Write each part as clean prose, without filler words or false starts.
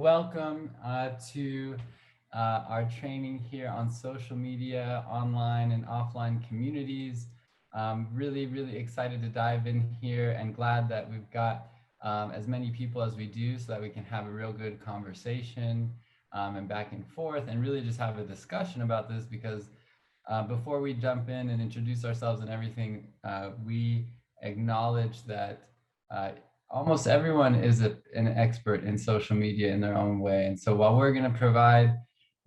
welcome to our training here on social media, online and offline communities. Really excited to dive in here and glad that we've got as many people as we do so that we can have a real good conversation and back and forth and really just have a discussion about this because before we jump in and introduce ourselves and everything, we acknowledge that almost everyone is an expert in social media in their own way. And so while we're going to provide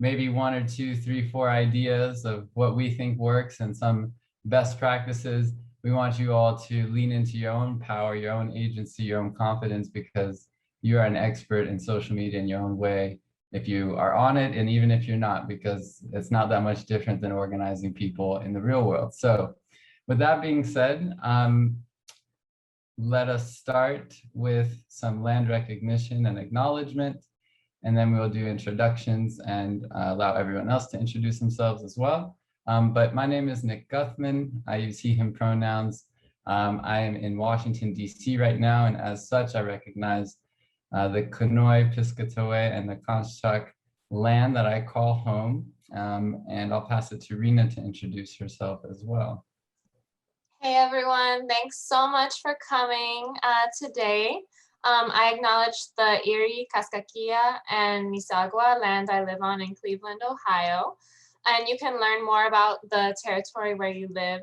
maybe 1 or 2, 3, 4 ideas of what we think works and some best practices, we want you all to lean into your own power, your own agency, your own confidence, because you are an expert in social media in your own way if you are on it, and even if you're not, because it's not that much different than organizing people in the real world. So with that being said, let us start with some land recognition and acknowledgement, and then we will do introductions and allow everyone else to introduce themselves as well. But my name is Nick Guthman. I use he, him pronouns. I am in Washington, D.C. right now, and as such, I recognize the Conoy, Piscataway, and the Conchak land that I call home. And I'll pass it to Rena to introduce herself as well. Hey everyone, thanks so much for coming today. I acknowledge the Erie, Kaskaskia, and Misagua land I live on in Cleveland, Ohio. And you can learn more about the territory where you live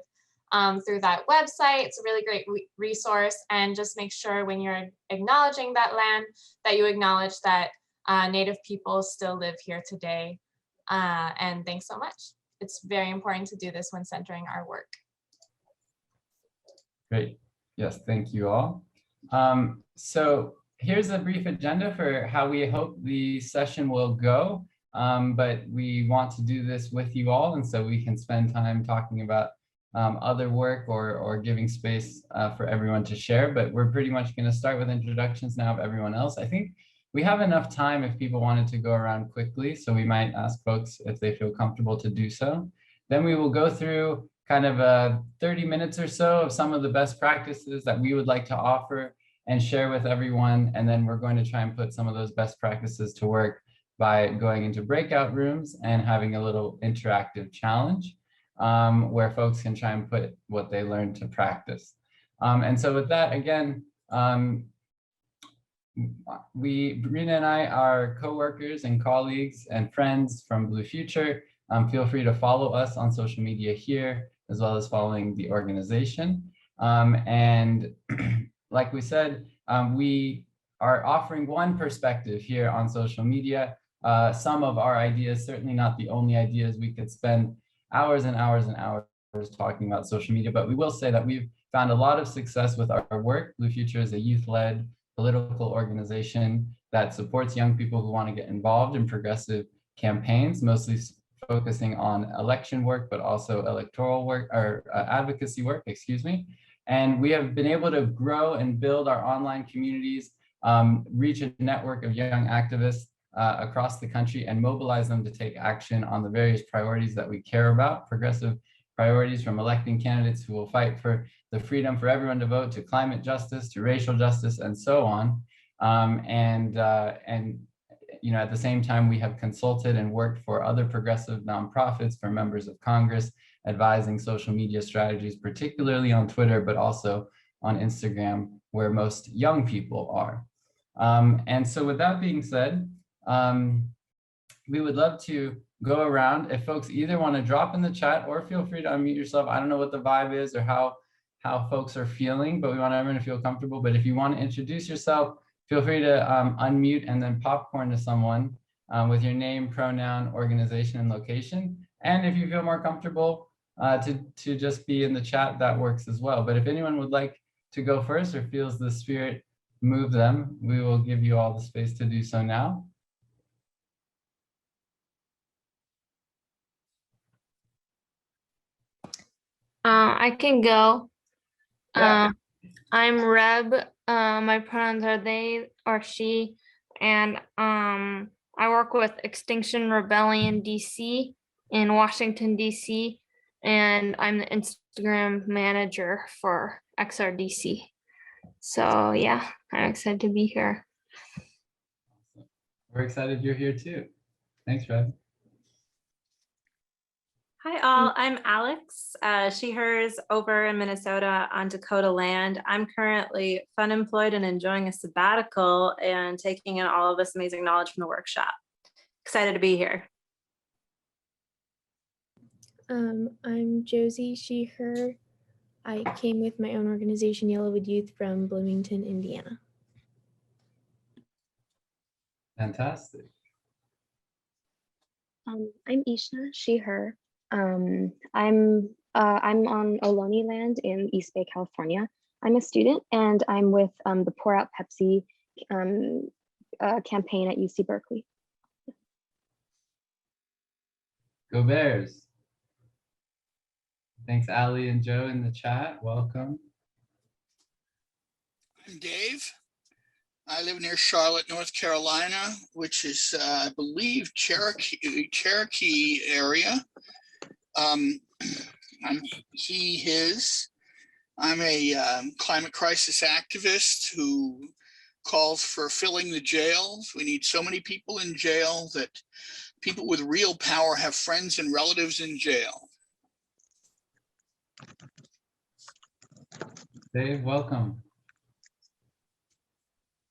through that website. It's a really great resource, and just make sure when you're acknowledging that land that you acknowledge that Native people still live here today. And thanks so much. It's very important to do this when centering our work. Great. Yes, thank you all. So here's a brief agenda for how we hope the session will go. But we want to do this with you all, and so we can spend time talking about other work or giving space for everyone to share. But we're pretty much going to start with introductions now of everyone else. I think we have enough time if people wanted to go around quickly, so we might ask folks if they feel comfortable to do so. Then we will go through kind of 30 minutes or so of some of the best practices that we would like to offer and share with everyone. And then we're going to try and put some of those best practices to work by going into breakout rooms and having a little interactive challenge where folks can try and put what they learned to practice. And so with that, again, Rena and I are co-workers and colleagues and friends from Blue Future. Feel free to follow us on social media here, as well as following the organization. And like we said, we are offering one perspective here on social media. Some of our ideas, certainly not the only ideas. We could spend hours and hours and hours talking about social media, but we will say that we've found a lot of success with our work. Blue Future is a youth-led political organization that supports young people who want to get involved in progressive campaigns, mostly focusing on election work, but also electoral work or advocacy work, excuse me. And we have been able to grow and build our online communities, reach a network of young activists across the country and mobilize them to take action on the various priorities that we care about, progressive priorities from electing candidates who will fight for the freedom for everyone to vote, to climate justice, to racial justice, and so on. And you know, at the same time, we have consulted and worked for other progressive nonprofits, for members of Congress, advising social media strategies, particularly on Twitter, but also on Instagram, where most young people are. And so with that being said, we would love to go around. If folks either want to drop in the chat or feel free to unmute yourself. I don't know what the vibe is or how folks are feeling, but we want everyone to feel comfortable. But if you want to introduce yourself, feel free to unmute and then popcorn to someone with your name, pronoun, organization, and location. And if you feel more comfortable to just be in the chat, that works as well. But if anyone would like to go first or feels the spirit move them, we will give you all the space to do so now. I can go. Yeah. I'm Reb. My pronouns are they or she, and I work with Extinction Rebellion DC in Washington DC, and I'm the Instagram manager for XRDC. So yeah, I'm excited to be here. We're excited you're here too. Thanks, Fred. Hi all, I'm Alex, she, hers, over in Minnesota on Dakota land. I'm currently fun employed and enjoying a sabbatical and taking in all of this amazing knowledge from the workshop. Excited to be here. I'm Josie, she, her. I came with my own organization, Yellowwood Youth, from Bloomington, Indiana. Fantastic. I'm Ishna, she, her. I'm on Ohlone land in East Bay, California. I'm a student and I'm with the Pour Out Pepsi campaign at UC Berkeley. Go Bears. Thanks, Ali and Joe in the chat. Welcome. I'm Dave. I live near Charlotte, North Carolina, which is, I believe, Cherokee area. I'm he, his. I'm a climate crisis activist who calls for filling the jails. We need so many people in jail that people with real power have friends and relatives in jail. Dave, welcome.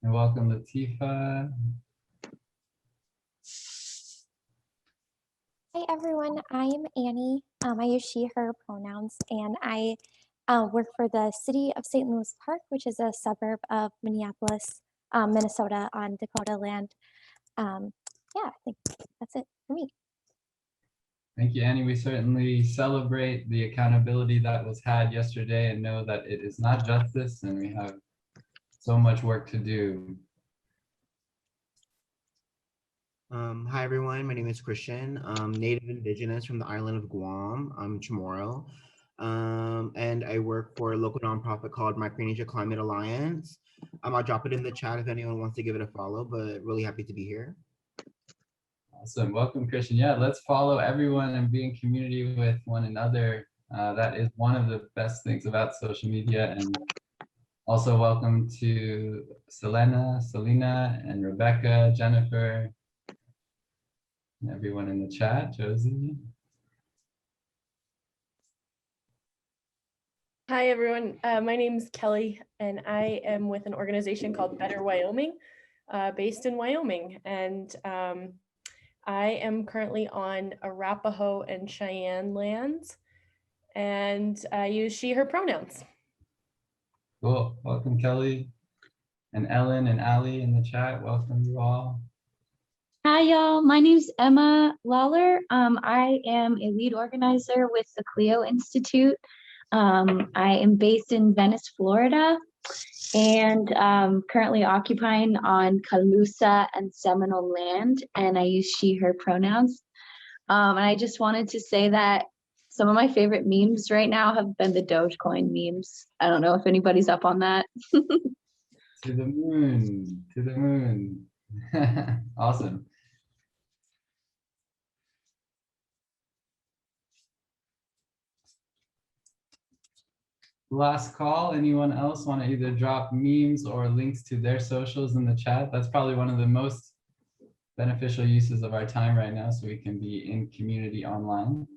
And welcome, Latifa. Hi everyone, I am Annie. I use she, her pronouns, and I work for the city of St. Louis Park, which is a suburb of Minneapolis, Minnesota on Dakota land. Yeah, I think that's it for me. Thank you, Annie. We certainly celebrate the accountability that was had yesterday and know that it is not justice and we have so much work to do. Hi everyone, my name is Christian. I'm Native Indigenous from the island of Guam. I'm Chamorro. And I work for a local nonprofit called Micronesia Climate Alliance. I'll drop it in the chat if anyone wants to give it a follow, but really happy to be here. Awesome. Welcome, Christian. Yeah, let's follow everyone and be in community with one another. That is one of the best things about social media. And also welcome to Selena, and Rebecca, Jennifer, and everyone in the chat, Josie. Hi, everyone. My name is Kelly, and I am with an organization called Better Wyoming, based in Wyoming. And I am currently on Arapaho and Cheyenne lands, and I use she, her pronouns. Cool. Welcome, Kelly, and Ellen and Ali in the chat. Welcome you all. Hi, y'all. My name's Emma Lawler. I am a lead organizer with the Clio Institute. I am based in Venice, Florida, and currently occupying on Calusa and Seminole land, and I use she, her pronouns. And I just wanted to say that some of my favorite memes right now have been the Dogecoin memes. I don't know if anybody's up on that. To the moon, to the moon. Awesome. Last call. Anyone else want to either drop memes or links to their socials in the chat? That's probably one of the most beneficial uses of our time right now, so we can be in community online.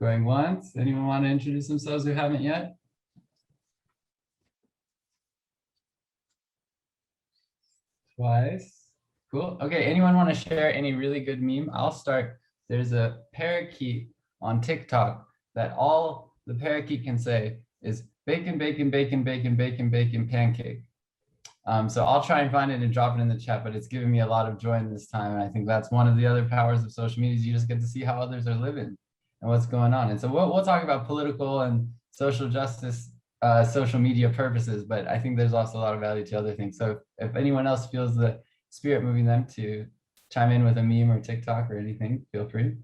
Going once. Anyone want to introduce themselves who haven't yet? Twice. Cool. Okay, anyone want to share any really good meme? I'll start. There's a parakeet on TikTok that all the parakeet can say is bacon, bacon, bacon, bacon, bacon, bacon, pancake. So I'll try and find it and drop it in the chat, but it's giving me a lot of joy in this time. And I think that's one of the other powers of social media is you just get to see how others are living and what's going on. And so we'll talk about political and social justice, social media purposes, but I think there's also a lot of value to other things. So if anyone else feels the spirit moving them to chime in with a meme or TikTok or anything, feel free.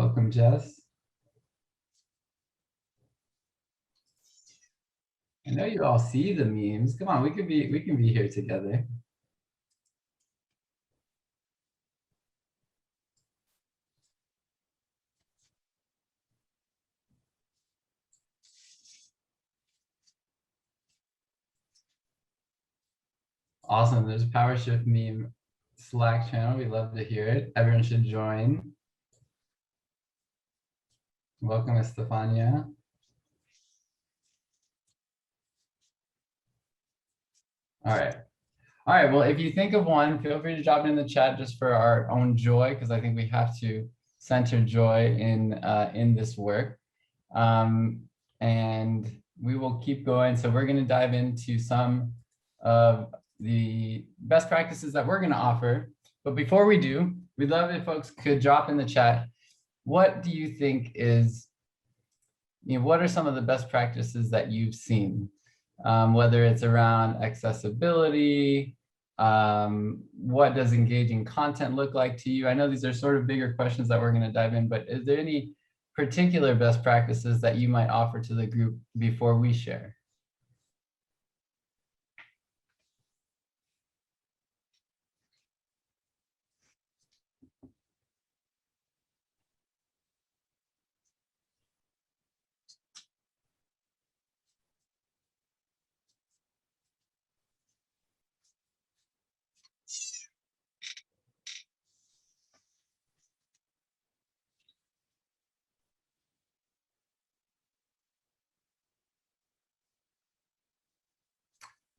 Welcome, Jess. I know you all see the memes. Come on, we can be here together. Awesome. There's a PowerShift meme Slack channel. We love to hear it. Everyone should join. Welcome, Estefania. All right. All right. Well, if you think of one, feel free to drop it in the chat just for our own joy, because I think we have to center joy in this work. And we will keep going. So we're going to dive into some of the best practices that we're going to offer. But before we do, we'd love if folks could drop in the chat, what do you think is, what are some of the best practices that you've seen? Whether it's around accessibility, what does engaging content look like to you? I know these are sort of bigger questions that we're going to dive in, but is there any particular best practices that you might offer to the group before we share?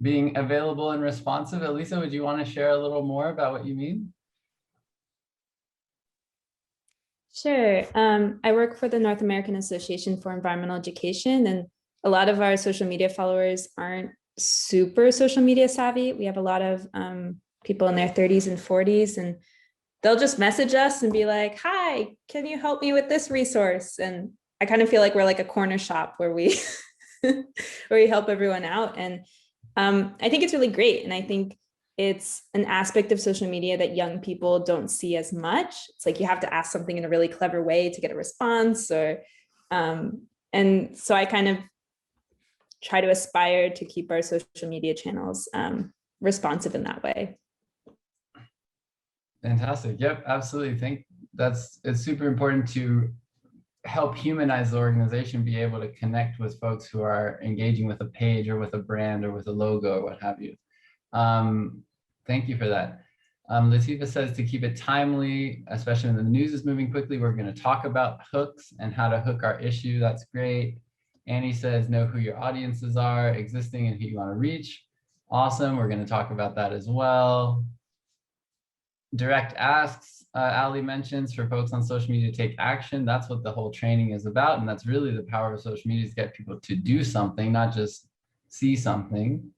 Being available and responsive. Elisa, would you want to share a little more about what you mean? Sure. I work for the North American Association for Environmental Education, and a lot of our social media followers aren't super social media savvy. We have a lot of people in their 30s and 40s, and they'll just message us and be like, hi, can you help me with this resource? And I kind of feel like we're like a corner shop where we where we help everyone out. And I think it's really great. And I think it's an aspect of social media that young people don't see as much. It's like you have to ask something in a really clever way to get a response, or and so I kind of try to aspire to keep our social media channels responsive in that way. Fantastic. Yep, absolutely. Think it's super important to help humanize the organization, be able to connect with folks who are engaging with a page or with a brand or with a logo or what have you. Thank you for that. Latifa says to keep it timely, especially when the news is moving quickly, we're going to talk about hooks and how to hook our issue. That's great. Annie says know who your audiences are, existing and who you want to reach. Awesome. We're going to talk about that as well. Direct asks, Ali mentions, for folks on social media to take action. That's what the whole training is about. And that's really the power of social media, is get people to do something, not just see something.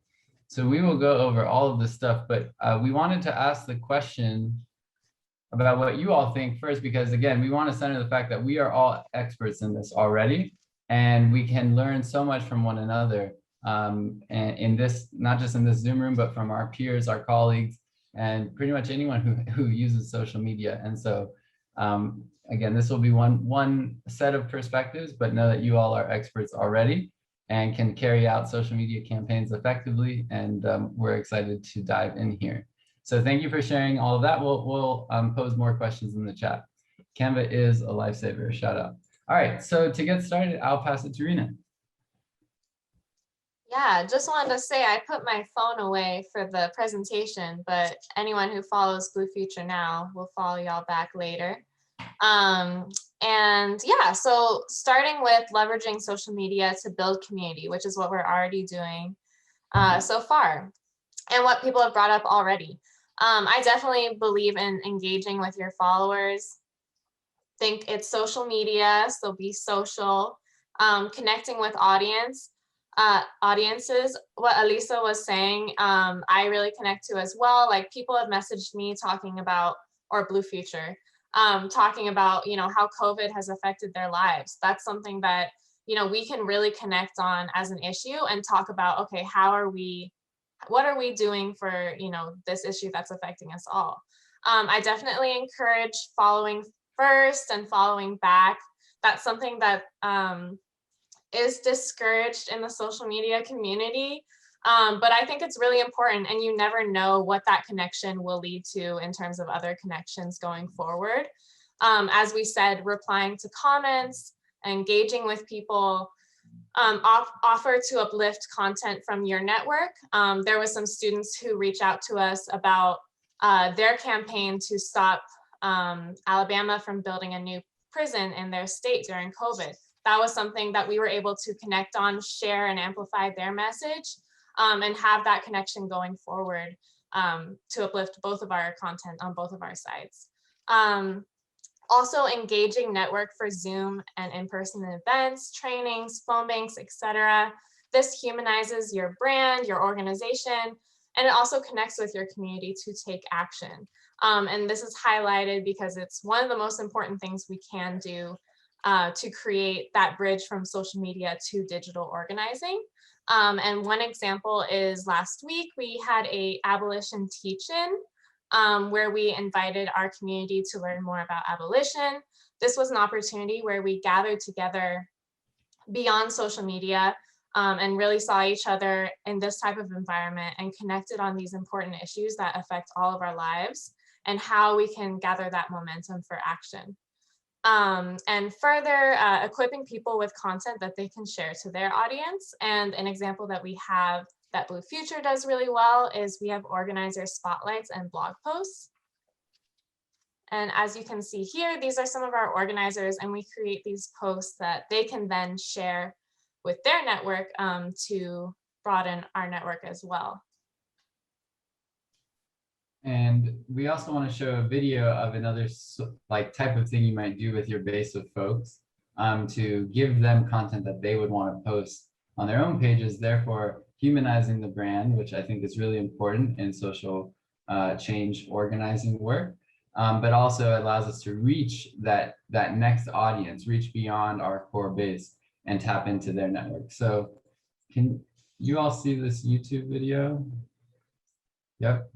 So we will go over all of this stuff, but we wanted to ask the question about what you all think first, because again, we want to center the fact that we are all experts in this already, and we can learn so much from one another. And in this, not just in this Zoom room, but from our peers, our colleagues, and pretty much anyone who uses social media. And so again, this will be one set of perspectives, but know that you all are experts already and can carry out social media campaigns effectively. And we're excited to dive in here. So thank you for sharing all of that. We'll pose more questions in the chat. Canva is a lifesaver, shout out. All right, so to get started, I'll pass it to Rena. Yeah, just wanted to say I put my phone away for the presentation, but anyone who follows Blue Future now will follow y'all back later. And yeah, so starting with leveraging social media to build community, which is what we're already doing so far, and what people have brought up already. I definitely believe in engaging with your followers. Think it's social media, so be social, connecting with audiences. What Elisa was saying, I really connect to as well. Like, people have messaged me talking about, or Blue Future, talking about, how COVID has affected their lives. That's something that, we can really connect on as an issue and talk about, okay, what are we doing for, this issue that's affecting us all? I definitely encourage following first and following back. That's something that is discouraged in the social media community. But I think it's really important, and you never know what that connection will lead to in terms of other connections going forward. As we said, replying to comments, engaging with people, offer to uplift content from your network. There was some students who reached out to us about their campaign to stop Alabama from building a new prison in their state during COVID. That was something that we were able to connect on, share and amplify their message, and have that connection going forward to uplift both of our content on both of our sites. Also engaging network for Zoom and in-person events, trainings, phone banks, etc. This humanizes your brand, your organization, and it also connects with your community to take action. And this is highlighted because it's one of the most important things we can do to create that bridge from social media to digital organizing. And one example is last week, we had a abolition teach-in where we invited our community to learn more about abolition. This was an opportunity where we gathered together beyond social media and really saw each other in this type of environment and connected on these important issues that affect all of our lives and how we can gather that momentum for action. And further, equipping people with content that they can share to their audience. And an example that we have that Blue Future does really well is we have organizer spotlights and blog posts. And as you can see here, these are some of our organizers, and we create these posts that they can then share with their network to broaden our network as well. And we also want to show a video of another type of thing you might do with your base of folks to give them content that they would want to post on their own pages, therefore humanizing the brand, which I think is really important in social change organizing work, but also allows us to reach that next audience, reach beyond our core base and tap into their network. So can you all see this YouTube video? Yep.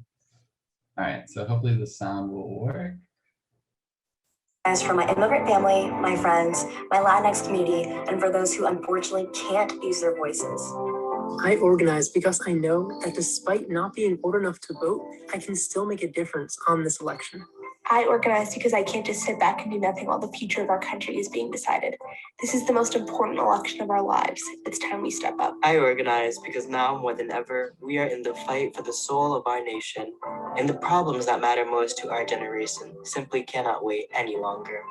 All right, so hopefully the sound will work. As for my immigrant family, my friends, my Latinx community, and for those who unfortunately can't use their voices. I organize because I know that despite not being old enough to vote, I can still make a difference on this election. I organize because I can't just sit back and do nothing while the future of our country is being decided. This is the most important election of our lives. It's time we step up. I organize because now more than ever, we are in the fight for the soul of our nation, and the problems that matter most to our generation simply cannot wait any longer.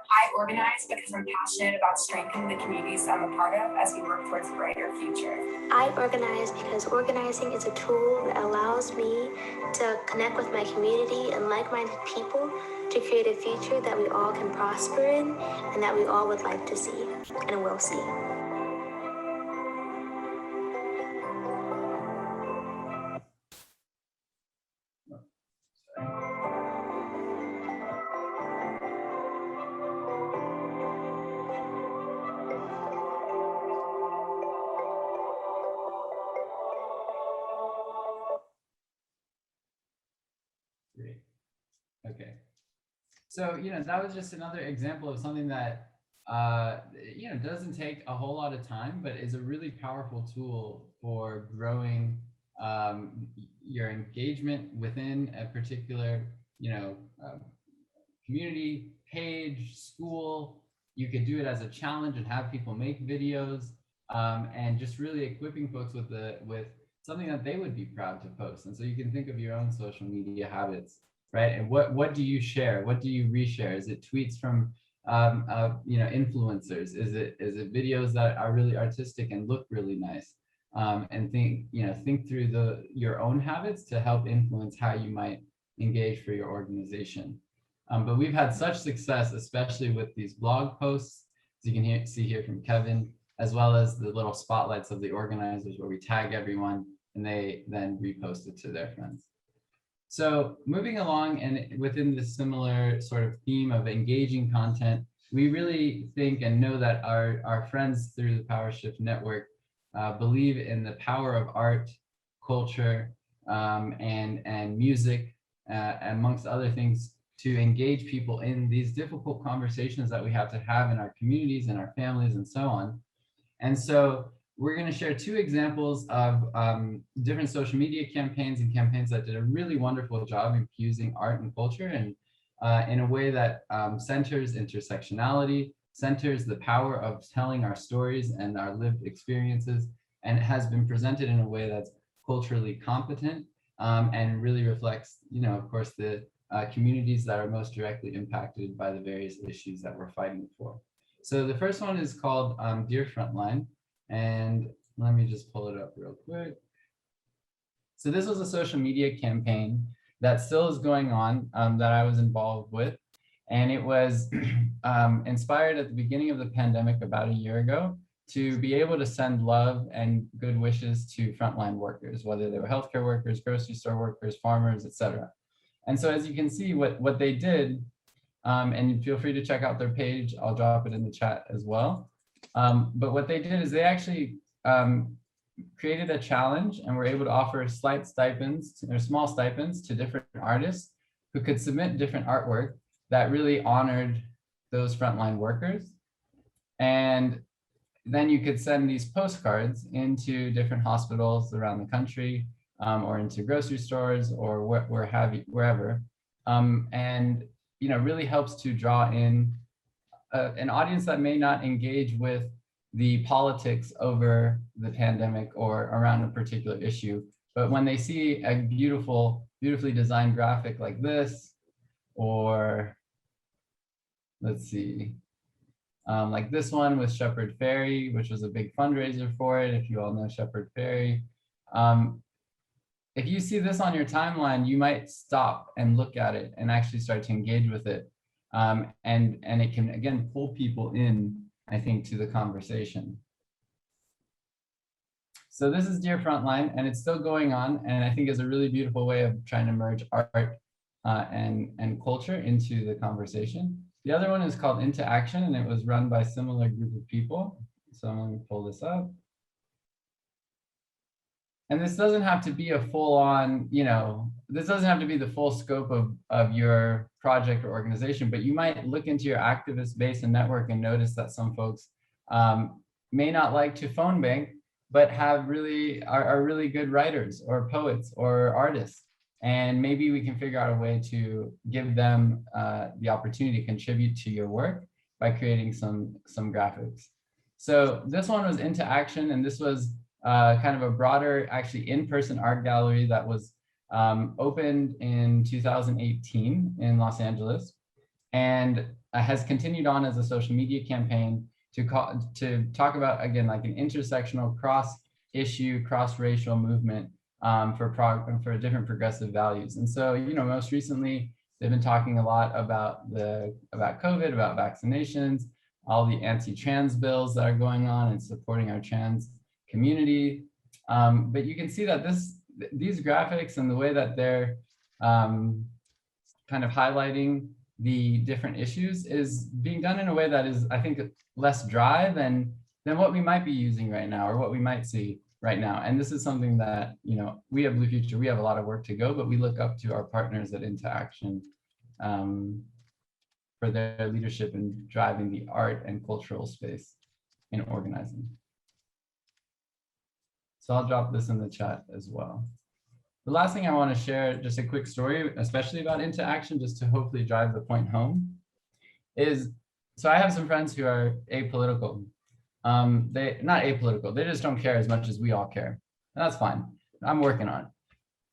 I organize because I'm passionate about strengthening the communities I'm a part of as we work towards a brighter future. I organize because organizing is a tool that allows me to connect with my community and like-minded people to create a future that we all can prosper in and that we all would like to see and will see. Great. Okay. So, that was just another example of something that, doesn't take a whole lot of time, but is a really powerful tool for growing your engagement within a particular, community, page, school. You could do it as a challenge and have people make videos and just really equipping folks with something that they would be proud to post. And so you can think of your own social media habits, right? And what do you share? What do you reshare? Is it tweets from influencers? Is it videos that are really artistic and look really nice? And think through your own habits to help influence how you might engage for your organization. But we've had such success, especially with these blog posts, as you can see here from Kevin, as well as the little spotlights of the organizers where we tag everyone and they then repost it to their friends. So moving along and within this similar sort of theme of engaging content, we really think and know that our friends through the Power Shift Network believe in the power of art, culture, and music, amongst other things, to engage people in these difficult conversations that we have to have in our communities and our families and so on. And so we're going to share two examples of different social media campaigns and campaigns that did a really wonderful job infusing art and culture and in a way that centers intersectionality, centers the power of telling our stories and our lived experiences, and it has been presented in a way that's culturally competent and really reflects, of course, the communities that are most directly impacted by the various issues that we're fighting for. So the first one is called Dear Frontline, and let me just pull it up real quick. So this was a social media campaign that still is going on that I was involved with, and it was inspired at the beginning of the pandemic about a year ago to be able to send love and good wishes to frontline workers, whether they were healthcare workers, grocery store workers, farmers, etc. And so as you can see, what they did, and feel free to check out their page, I'll drop it in the chat as well. But what they did is they actually created a challenge and were able to offer slight stipends or small stipends to different artists who could submit different artwork that really honored those frontline workers. And then you could send these postcards into different hospitals around the country or into grocery stores or wherever. And really helps to draw in an audience that may not engage with the politics over the pandemic or around a particular issue. But when they see a beautifully designed graphic like this, or let's see, like this one with Shepherd Ferry, which was a big fundraiser for it, if you all know Shepherd Ferry. If you see this on your timeline, you might stop and look at it and actually start to engage with it. And it can, again, pull people in, I think, to the conversation. So this is Dear Frontline, and it's still going on, and I think is a really beautiful way of trying to merge art and culture into the conversation. The other one is called Into Action, and it was run by a similar group of people. So I'm going to pull this up. And this doesn't have to be a full-on, this doesn't have to be the full scope of your project or organization, but you might look into your activist base and network and notice that some folks may not like to phone bank, but are really good writers or poets or artists. And maybe we can figure out a way to give them the opportunity to contribute to your work by creating some graphics. So this one was Into Action, and this was kind of a broader, actually in-person art gallery that was opened in 2018 in Los Angeles, and has continued on as a social media campaign to talk about, again, like an intersectional, cross-issue, cross-racial movement for different progressive values. And so, most recently, they've been talking a lot about COVID, about vaccinations, all the anti-trans bills that are going on and supporting our trans community. But you can see that these graphics and the way that they're kind of highlighting the different issues is being done in a way that is, I think, less dry than what we might be using right now or what we might see right now. And this is something that, we at Blue Future, we have a lot of work to go, but we look up to our partners at Into Action for their leadership in driving the art and cultural space in organizing. So I'll drop this in the chat as well. The last thing I want to share, just a quick story, especially about Into Action, just to hopefully drive the point home, is, so I have some friends who are apolitical. They not apolitical, they just don't care as much as we all care. And that's fine. I'm working on it.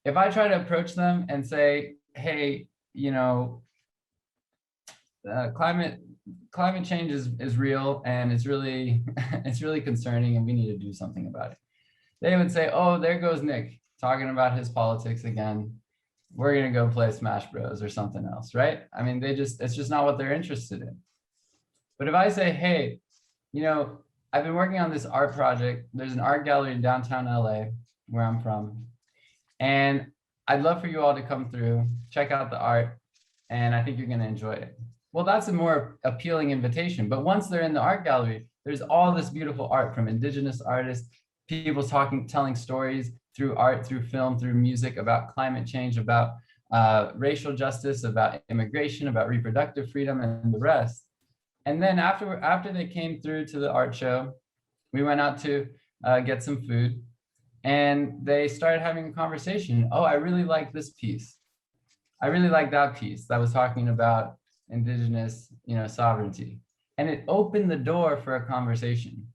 If I try to approach them and say, hey, climate change is real and it's really concerning and we need to do something about it, they would say, oh, there goes Nick talking about his politics again. We're gonna go play Smash Bros or something else, right? I mean, it's just not what they're interested in. But if I say, hey, I've been working on this art project. There's an art gallery in downtown LA, where I'm from, and I'd love for you all to come through, check out the art, and I think you're gonna enjoy it. Well, that's a more appealing invitation. But once they're in the art gallery, there's all this beautiful art from indigenous artists, people telling stories through art, through film, through music about climate change, about racial justice, about immigration, about reproductive freedom, and the rest. And then after they came through to the art show, we went out to get some food, and they started having a conversation. Oh, I really like this piece. I really like that piece that was talking about indigenous, sovereignty. And it opened the door for a conversation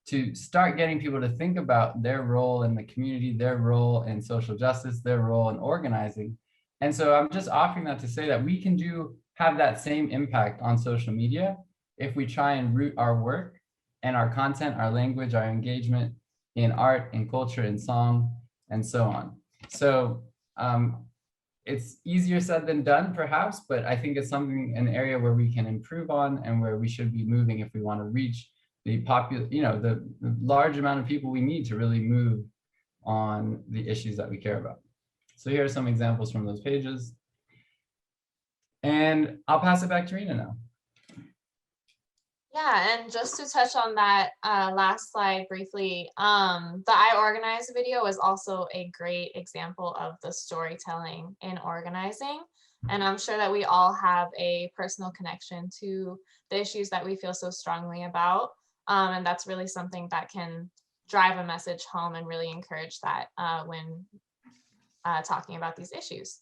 to start getting people to think about their role in the community, their role in social justice, their role in organizing. And so I'm just offering that to say that we can have that same impact on social media if we try and root our work and our content, our language, our engagement in art, in culture, in song, and so on. So it's easier said than done, perhaps, but I think it's an area where we can improve on and where we should be moving if we want to reach the the large amount of people we need to really move on the issues that we care about. So here are some examples from those pages. And I'll pass it back to Rena now. Yeah, and just to touch on that last slide briefly, the I Organize video is also a great example of the storytelling in organizing. And I'm sure that we all have a personal connection to the issues that we feel so strongly about. And that's really something that can drive a message home and really encourage that when talking about these issues.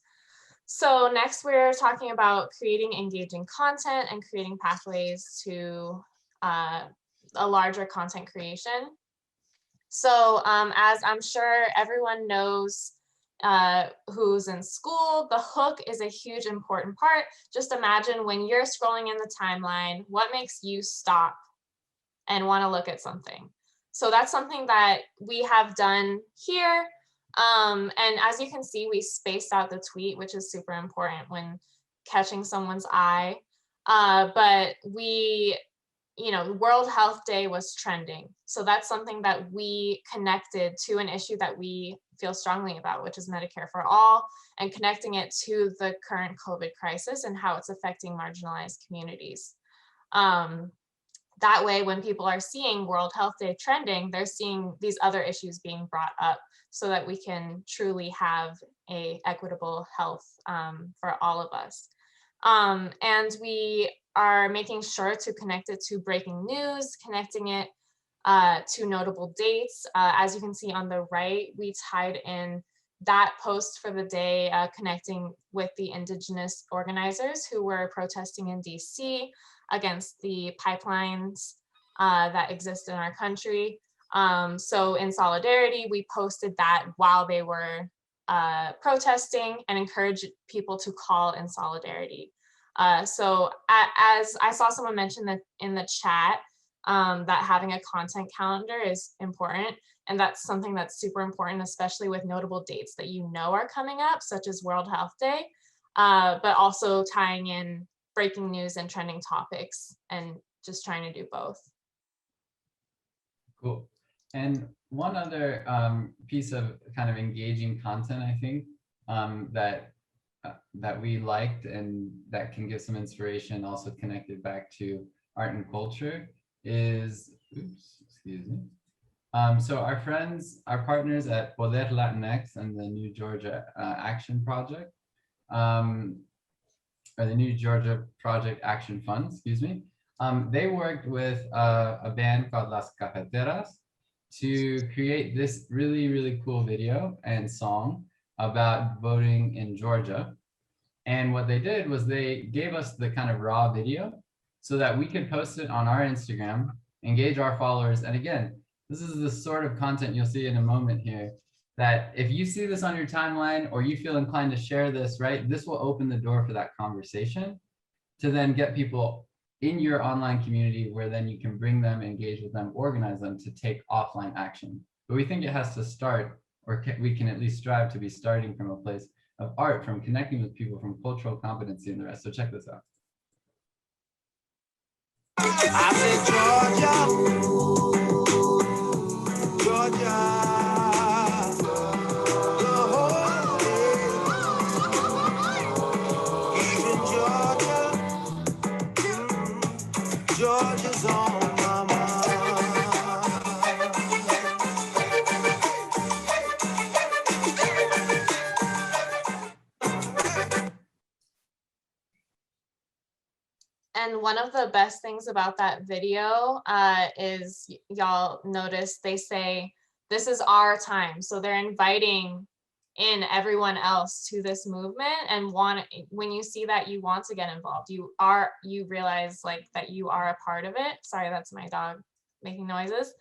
So next we're talking about creating engaging content and creating pathways to a larger content creation. So as I'm sure everyone knows who's in school, the hook is a huge important part. Just imagine when you're scrolling in the timeline, what makes you stop and want to look at something? So that's something that we have done here. And as you can see, we spaced out the tweet, which is super important when catching someone's eye. But World Health Day was trending. So that's something that we connected to an issue that we feel strongly about, which is Medicare for all, and connecting it to the current COVID crisis and how it's affecting marginalized communities. That way, when people are seeing World Health Day trending, they're seeing these other issues being brought up so that we can truly have a equitable health for all of us. And we are making sure to connect it to breaking news, connecting it to notable dates. As you can see on the right, we tied in that post for the day, connecting with the Indigenous organizers who were protesting in DC against the pipelines that exist in our country. So in solidarity, we posted that while they were protesting and encouraged people to call in solidarity. So as I saw someone mention that in the chat, that having a content calendar is important. And that's something that's super important, especially with notable dates that are coming up, such as World Health Day, but also tying in breaking news and trending topics and just trying to do both. Cool. And one other piece of kind of engaging content, I think, that we liked and that can give some inspiration, also connected back to art and culture, is, so our partners at Poder Latinx and the New Georgia Action Project, or the New Georgia Project Action Fund, they worked with a band called Las Cafeteras to create this really, really cool video and song about voting in Georgia. And what they did was they gave us the kind of raw video so that we could post it on our Instagram, engage our followers. And again, this is the sort of content you'll see in a moment here, that if you see this on your timeline or you feel inclined to share this, right, this will open the door for that conversation to then get people in your online community where then you can bring them, engage with them, organize them to take offline action. But we think it has to start, or we can at least strive to be starting from a place of art, from connecting with people, from cultural competency and the rest. So check this out. I said, Georgia, Georgia. Georgia's on my mind. And one of the best things about that video is y'all notice they say, this is our time. So they're inviting in everyone else to this movement, and when you see that, you want to get involved. You realize like that you are a part of it. Sorry, that's my dog making noises.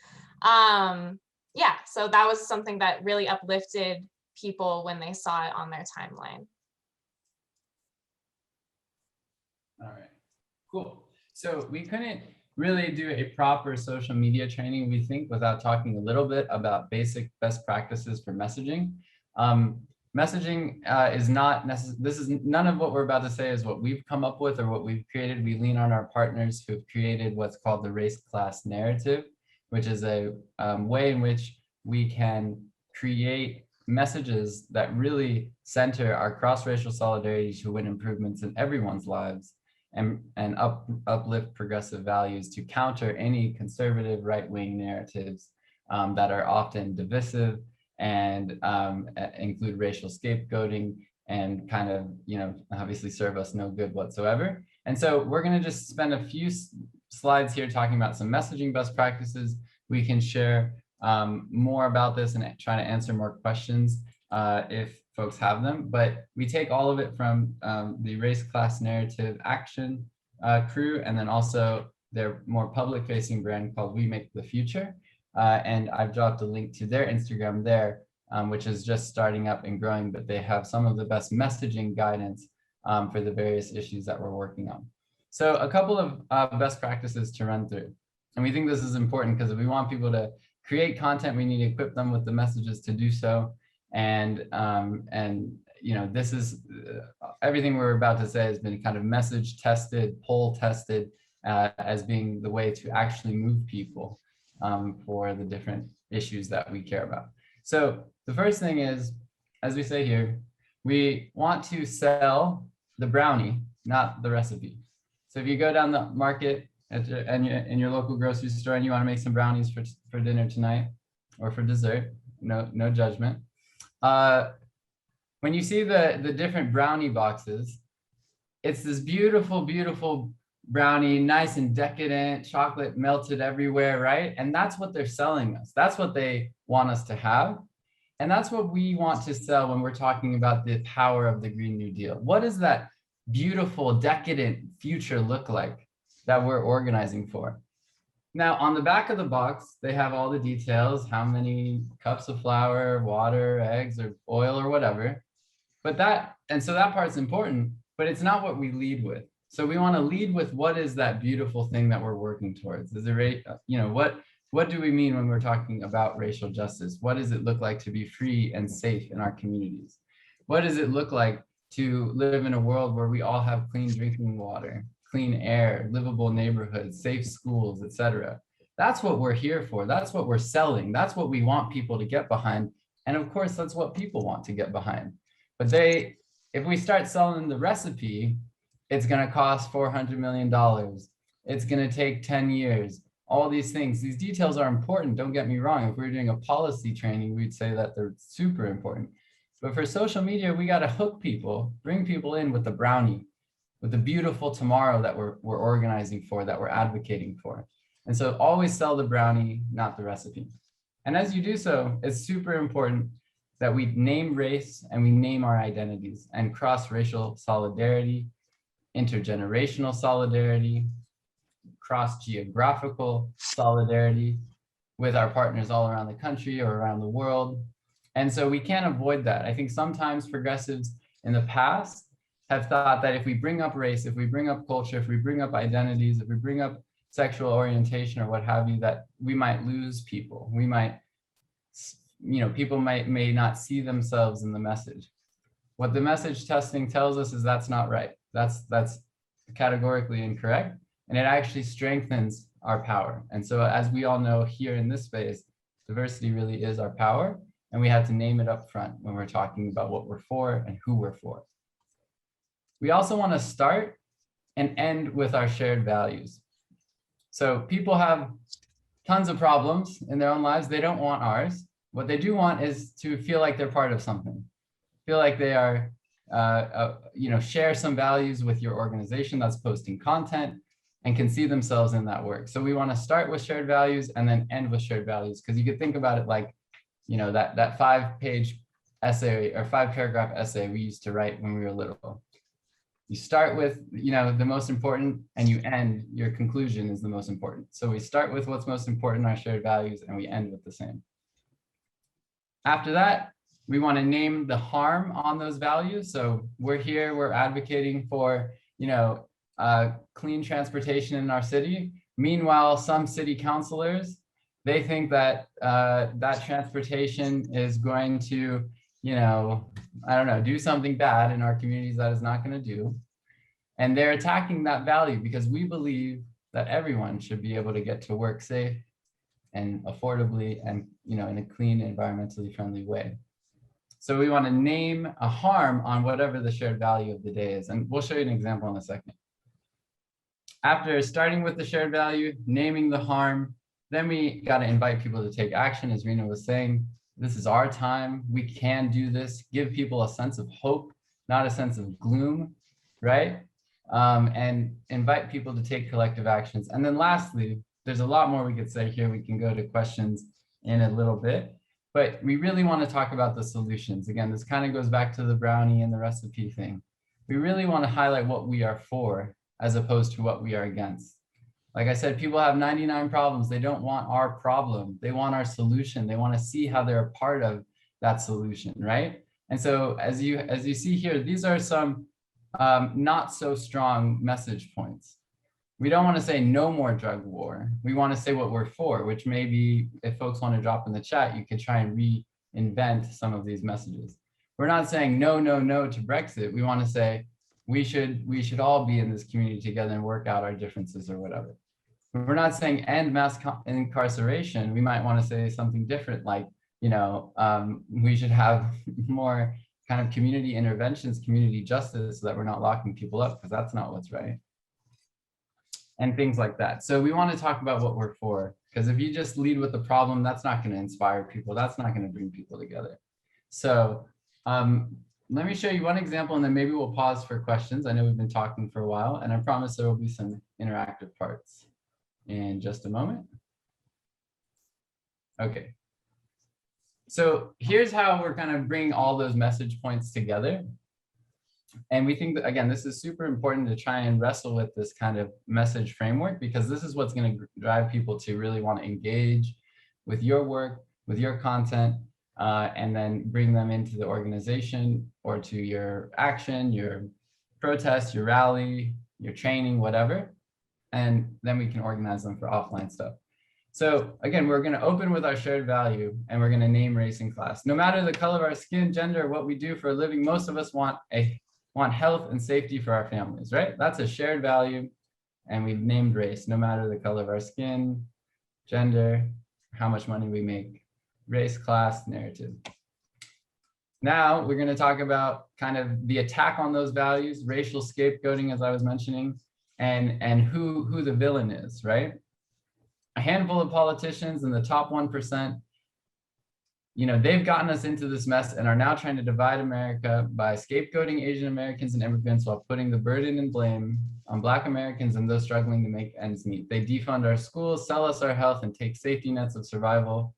Yeah, so that was something that really uplifted people when they saw it on their timeline. All right, cool. So we couldn't really do a proper social media training, we think, without talking a little bit about basic best practices for messaging. Messaging is not necessarily, none of what we're about to say is what we've come up with or what we've created. We lean on our partners who have created what's called the race class narrative, which is a way in which we can create messages that really center our cross-racial solidarity to win improvements in everyone's lives and uplift progressive values to counter any conservative right-wing narratives that are often divisive and include racial scapegoating and kind of, obviously serve us no good whatsoever. And so we're going to just spend a few slides here talking about some messaging best practices. We can share more about this and try to answer more questions if folks have them, but we take all of it from the Race Class Narrative Action crew, and then also their more public-facing brand called We Make the Future. And I've dropped a link to their Instagram there, which is just starting up and growing, but they have some of the best messaging guidance for the various issues that we're working on. So a couple of best practices to run through. And we think this is important because if we want people to create content, we need to equip them with the messages to do so. And this is everything we're about to say has been kind of message tested, poll tested as being the way to actually move people for the different issues that we care about. So the first thing is, as we say here, we want to sell the brownie, not the recipe. So if you go down the market in your local grocery store and you want to make some brownies for dinner tonight or for dessert, no judgment. When you see the different brownie boxes, it's this beautiful, beautiful brownie, nice and decadent, chocolate melted everywhere, right? And that's what they're selling us. That's what they want us to have. And that's what we want to sell when we're talking about the power of the Green New Deal. What does that beautiful, decadent future look like that we're organizing for? Now, on the back of the box, they have all the details, how many cups of flour, water, eggs, or oil, or whatever. So that part's important, but it's not what we lead with. So we want to lead with what is that beautiful thing that we're working towards? Is it, what do we mean when we're talking about racial justice? What does it look like to be free and safe in our communities? What does it look like to live in a world where we all have clean drinking water, clean air, livable neighborhoods, safe schools, etc.? That's what we're here for. That's what we're selling. That's what we want people to get behind. And of course, that's what people want to get behind. But if we start selling the recipe, it's going to cost $400 million. It's going to take 10 years. All these things, these details are important. Don't get me wrong. If we were doing a policy training, we'd say that they're super important. But for social media, we got to hook people, bring people in with the brownie, with the beautiful tomorrow that we're organizing for, that we're advocating for. And so always sell the brownie, not the recipe. And as you do so, it's super important that we name race and we name our identities and cross-racial solidarity, intergenerational solidarity, cross-geographical solidarity with our partners all around the country or around the world. And so we can't avoid that. I think sometimes progressives in the past have thought that if we bring up race, if we bring up culture, if we bring up identities, if we bring up sexual orientation or what have you, that we might lose people. We might, people may not see themselves in the message. What the message testing tells us is that's not right. That's categorically incorrect. And it actually strengthens our power. And so as we all know here in this space, diversity really is our power. And we have to name it up front when we're talking about what we're for and who we're for. We also want to start and end with our shared values. So people have tons of problems in their own lives. They don't want ours. What they do want is to feel like they're part of something, feel like they are, share some values with your organization that's posting content, and can see themselves in that work. So we want to start with shared values and then end with shared values, because you could think about it like, that 5-page essay or 5-paragraph essay we used to write when we were little. You start with, the most important, and you end, your conclusion is the most important. So we start with what's most important, our shared values, and we end with the same. After that, we want to name the harm on those values. So we're advocating for, clean transportation in our city. Meanwhile, some city councilors, they think that that transportation is going to, do something bad in our communities that is not going to do. And they're attacking that value because we believe that everyone should be able to get to work safe and affordably and, in a clean, environmentally friendly way. So we want to name a harm on whatever the shared value of the day is. And we'll show you an example in a second. After starting with the shared value, naming the harm, then we got to invite people to take action. As Rena was saying, this is our time. We can do this. Give people a sense of hope, not a sense of gloom, right? And invite people to take collective actions. And then lastly, there's a lot more we could say here. We can go to questions in a little bit, but we really want to talk about the solutions. Again, this kind of goes back to the brownie and the recipe thing. We really want to highlight what we are for as opposed to what we are against. Like I said, people have 99 problems. They don't want our problem. They want our solution. They want to see how they're a part of that solution, right? And so as you see here, these are some not so strong message points. We don't want to say no more drug war. We want to say what we're for, which maybe if folks want to drop in the chat, you could try and reinvent some of these messages. We're not saying no, no, no to Brexit. We want to say we should all be in this community together and work out our differences or whatever. We're not saying end mass incarceration. We might want to say something different, like, we should have more kind of community interventions, community justice, so that we're not locking people up, because that's not what's right. And things like that. So we want to talk about what we're for, because if you just lead with the problem, that's not going to inspire people. That's not going to bring people together. So let me show you one example, and then maybe we'll pause for questions. I know we've been talking for a while, and I promise there will be some interactive parts in just a moment. Okay. So here's how we're kind of bringing all those message points together. And we think that, again, this is super important to try and wrestle with this kind of message framework, because this is what's going to drive people to really want to engage with your work, with your content, and then bring them into the organization or to your action, your protest, your rally, your training, whatever. And then we can organize them for offline stuff. So again, we're going to open with our shared value, and we're going to name race and class. No matter the color of our skin, gender, what we do for a living, most of us want health and safety for our families, right? That's a shared value, and we've named race. No matter the color of our skin, gender, how much money we make, race, class, narrative. Now we're going to talk about kind of the attack on those values, racial scapegoating, as I was mentioning, and who the villain is, right? A handful of politicians in the top 1%, they've gotten us into this mess and are now trying to divide America by scapegoating Asian Americans and immigrants while putting the burden and blame on Black Americans and those struggling to make ends meet. They defund our schools, sell us our health, and take safety nets of survival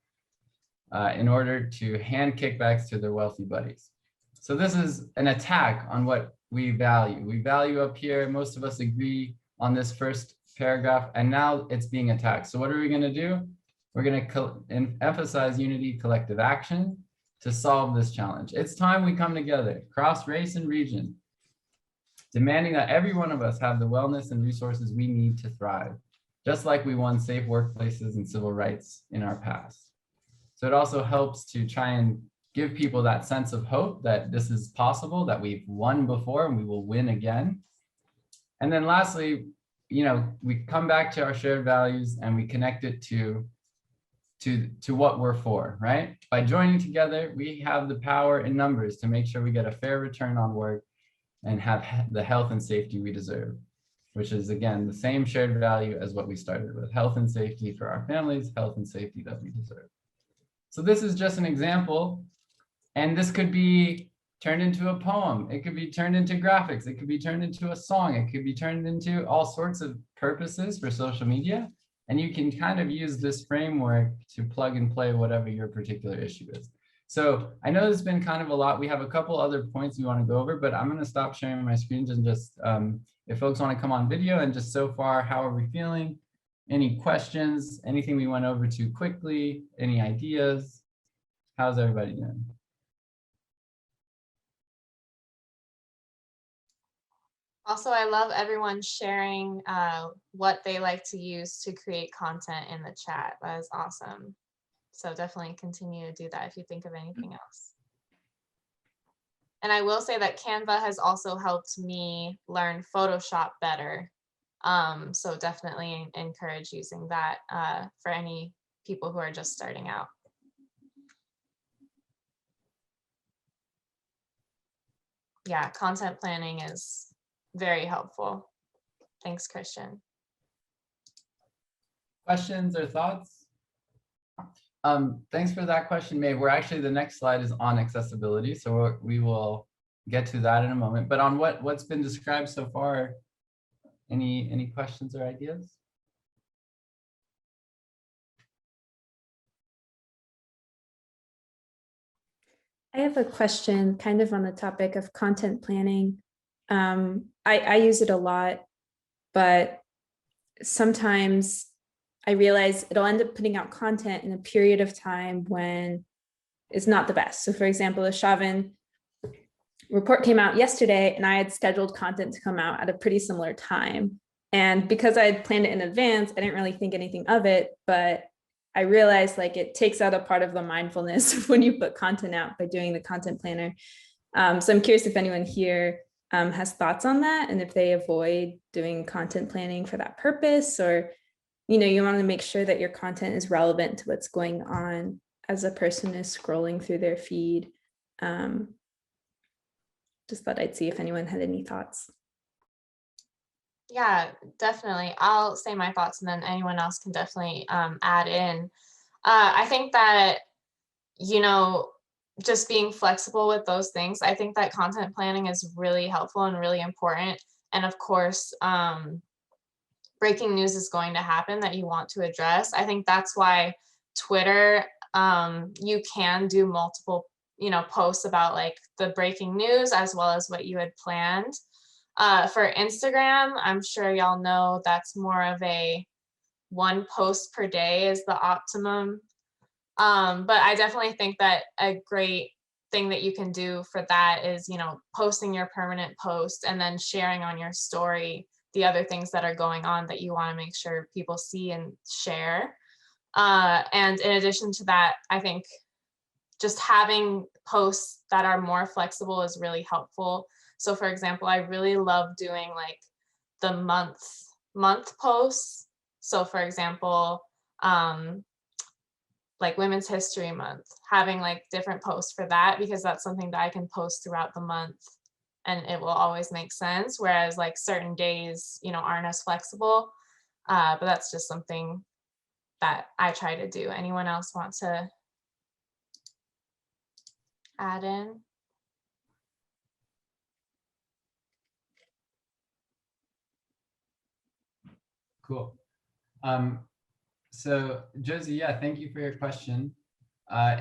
in order to hand kickbacks to their wealthy buddies. So this is an attack on what we value. We value up here, most of us agree on this first paragraph, and now it's being attacked. So what are we going to do? We're going to emphasize unity, collective action to solve this challenge. It's time we come together, cross race and region, demanding that every one of us have the wellness and resources we need to thrive, just like we won safe workplaces and civil rights in our past. So it also helps to try and give people that sense of hope that this is possible, that we've won before and we will win again. And then lastly, we come back to our shared values and we connect it to what we're for, right? By joining together, we have the power in numbers to make sure we get a fair return on work and have the health and safety we deserve, which is, again, the same shared value as what we started with: health and safety for our families, health and safety that we deserve. So this is just an example, and this could be turned into a poem. It could be turned into graphics. It could be turned into a song. It could be turned into all sorts of purposes for social media. And you can kind of use this framework to plug and play whatever your particular issue is. So I know there's been kind of a lot. We have a couple other points we want to go over, but I'm going to stop sharing my screens and just, if folks want to come on video, and just so far, how are we feeling? Any questions? Anything we went over too quickly? Any ideas? How's everybody doing? Also, I love everyone sharing what they like to use to create content in the chat. That is awesome. So definitely continue to do that if you think of anything else. And I will say that Canva has also helped me learn Photoshop better. So definitely encourage using that for any people who are just starting out. Yeah, content planning is very helpful. Thanks, Christian. Questions or thoughts? Thanks for that question, Mae. We're actually, the next slide is on accessibility, so we will get to that in a moment. But on what's been described so far, any questions or ideas? I have a question kind of on the topic of content planning. I use it a lot, but sometimes I realize it'll end up putting out content in a period of time when it's not the best. So for example, the Chauvin report came out yesterday and I had scheduled content to come out at a pretty similar time. And because I had planned it in advance, I didn't really think anything of it, but I realized like it takes out a part of the mindfulness when you put content out by doing the content planner. So I'm curious if anyone here has thoughts on that, and if they avoid doing content planning for that purpose, or, you know, you want to make sure that your content is relevant to what's going on as a person is scrolling through their feed. Just thought I'd see if anyone had any thoughts. Yeah, definitely. I'll say my thoughts and then anyone else can definitely add in. I think that, you know, just being flexible with those things, I think that content planning is really helpful and really important. And of course, breaking news is going to happen that you want to address. I think that's why Twitter, you can do multiple, you know, posts about like the breaking news as well as what you had planned. For Instagram, I'm sure y'all know that's more of a one post per day is the optimum. But I definitely think that a great thing that you can do for that is, you know, posting your permanent post and then sharing on your story the other things that are going on that you want to make sure people see and share. And in addition to that, I think just having posts that are more flexible is really helpful. So for example, I really love doing like the month posts. So for example, like Women's History Month, having like different posts for that, because that's something that I can post throughout the month and it will always make sense. Whereas like certain days, you know, aren't as flexible, but that's just something that I try to do. Anyone else want to add in? Cool. So Josie, yeah, thank you for your question.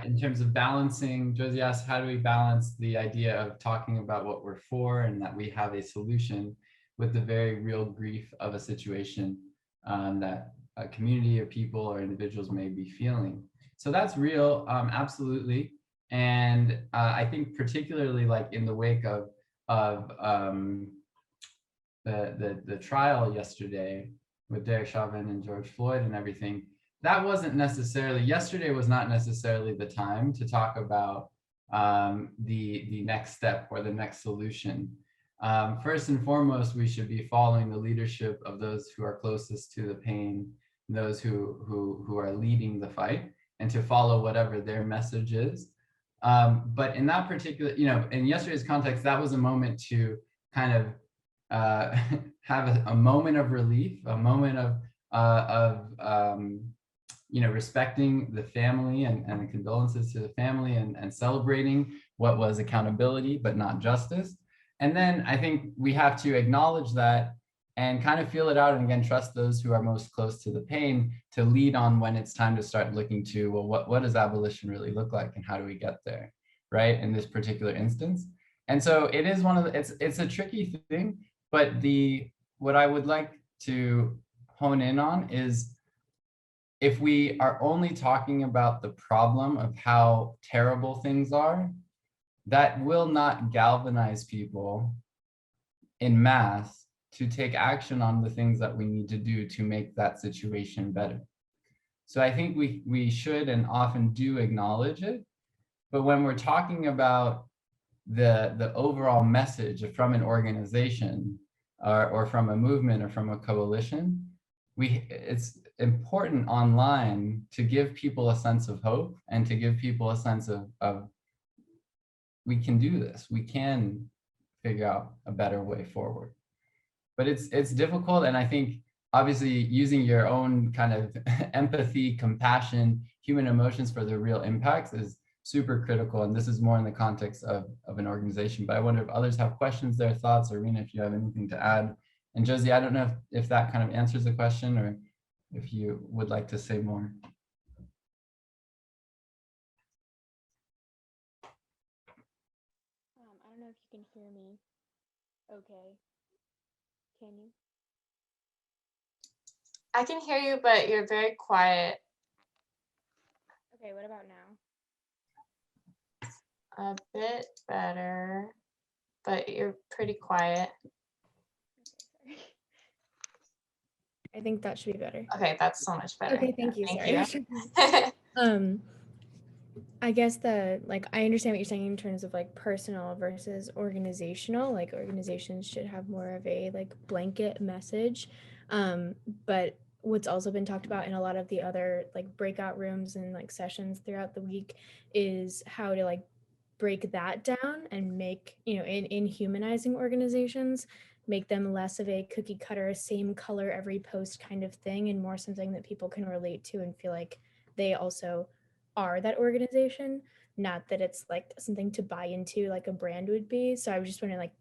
In terms of balancing, Josie asked, how do we balance the idea of talking about what we're for and that we have a solution with the very real grief of a situation that a community of people or individuals may be feeling. So that's real, absolutely. And I think particularly like in the wake of the trial yesterday with Derek Chauvin and George Floyd and everything, that wasn't necessarily, yesterday was not necessarily the time to talk about the next step or the next solution. First and foremost, we should be following the leadership of those who are closest to the pain, those who are leading the fight, and to follow whatever their message is. But in that particular, you know, in yesterday's context, that was a moment to kind of have a moment of relief, a moment of you know, respecting the family and the condolences to the family and celebrating what was accountability, but not justice. And then I think we have to acknowledge that and kind of feel it out, and again, trust those who are most close to the pain to lead on when it's time to start looking to, well, what does abolition really look like and how do we get there, right, in this particular instance. And so it is one of the, it's a tricky thing, but what I would like to hone in on is, if we are only talking about the problem of how terrible things are, that will not galvanize people in mass to take action on the things that we need to do to make that situation better. So I think we should and often do acknowledge it, but when we're talking about the overall message from an organization or from a movement or from a coalition, it's important online to give people a sense of hope and to give people a sense of we can do this, we can figure out a better way forward. But it's difficult, and I think obviously using your own kind of empathy, compassion, human emotions for the real impacts is super critical, and this is more in the context of an organization. But I wonder if others have questions, their thoughts, or Rena, if you have anything to add. And Josie, I don't know if that kind of answers the question, or if you would like to say more. I don't know if you can hear me. Okay. Can you? I can hear you, but you're very quiet. Okay, what about now? A bit better, but you're pretty quiet. Okay, sorry. I think that should be better. Okay, that's so much better. Okay, thank you. Thank Sorry. you. I guess I understand what you're saying in terms of like personal versus organizational. Like organizations should have more of a like blanket message. But what's also been talked about in a lot of the other like breakout rooms and like sessions throughout the week is how to like break that down and make, in humanizing organizations, make them less of a cookie cutter, same color every post kind of thing, and more something that people can relate to and feel like they also are that organization, not that it's like something to buy into like a brand would be. So I was just wondering like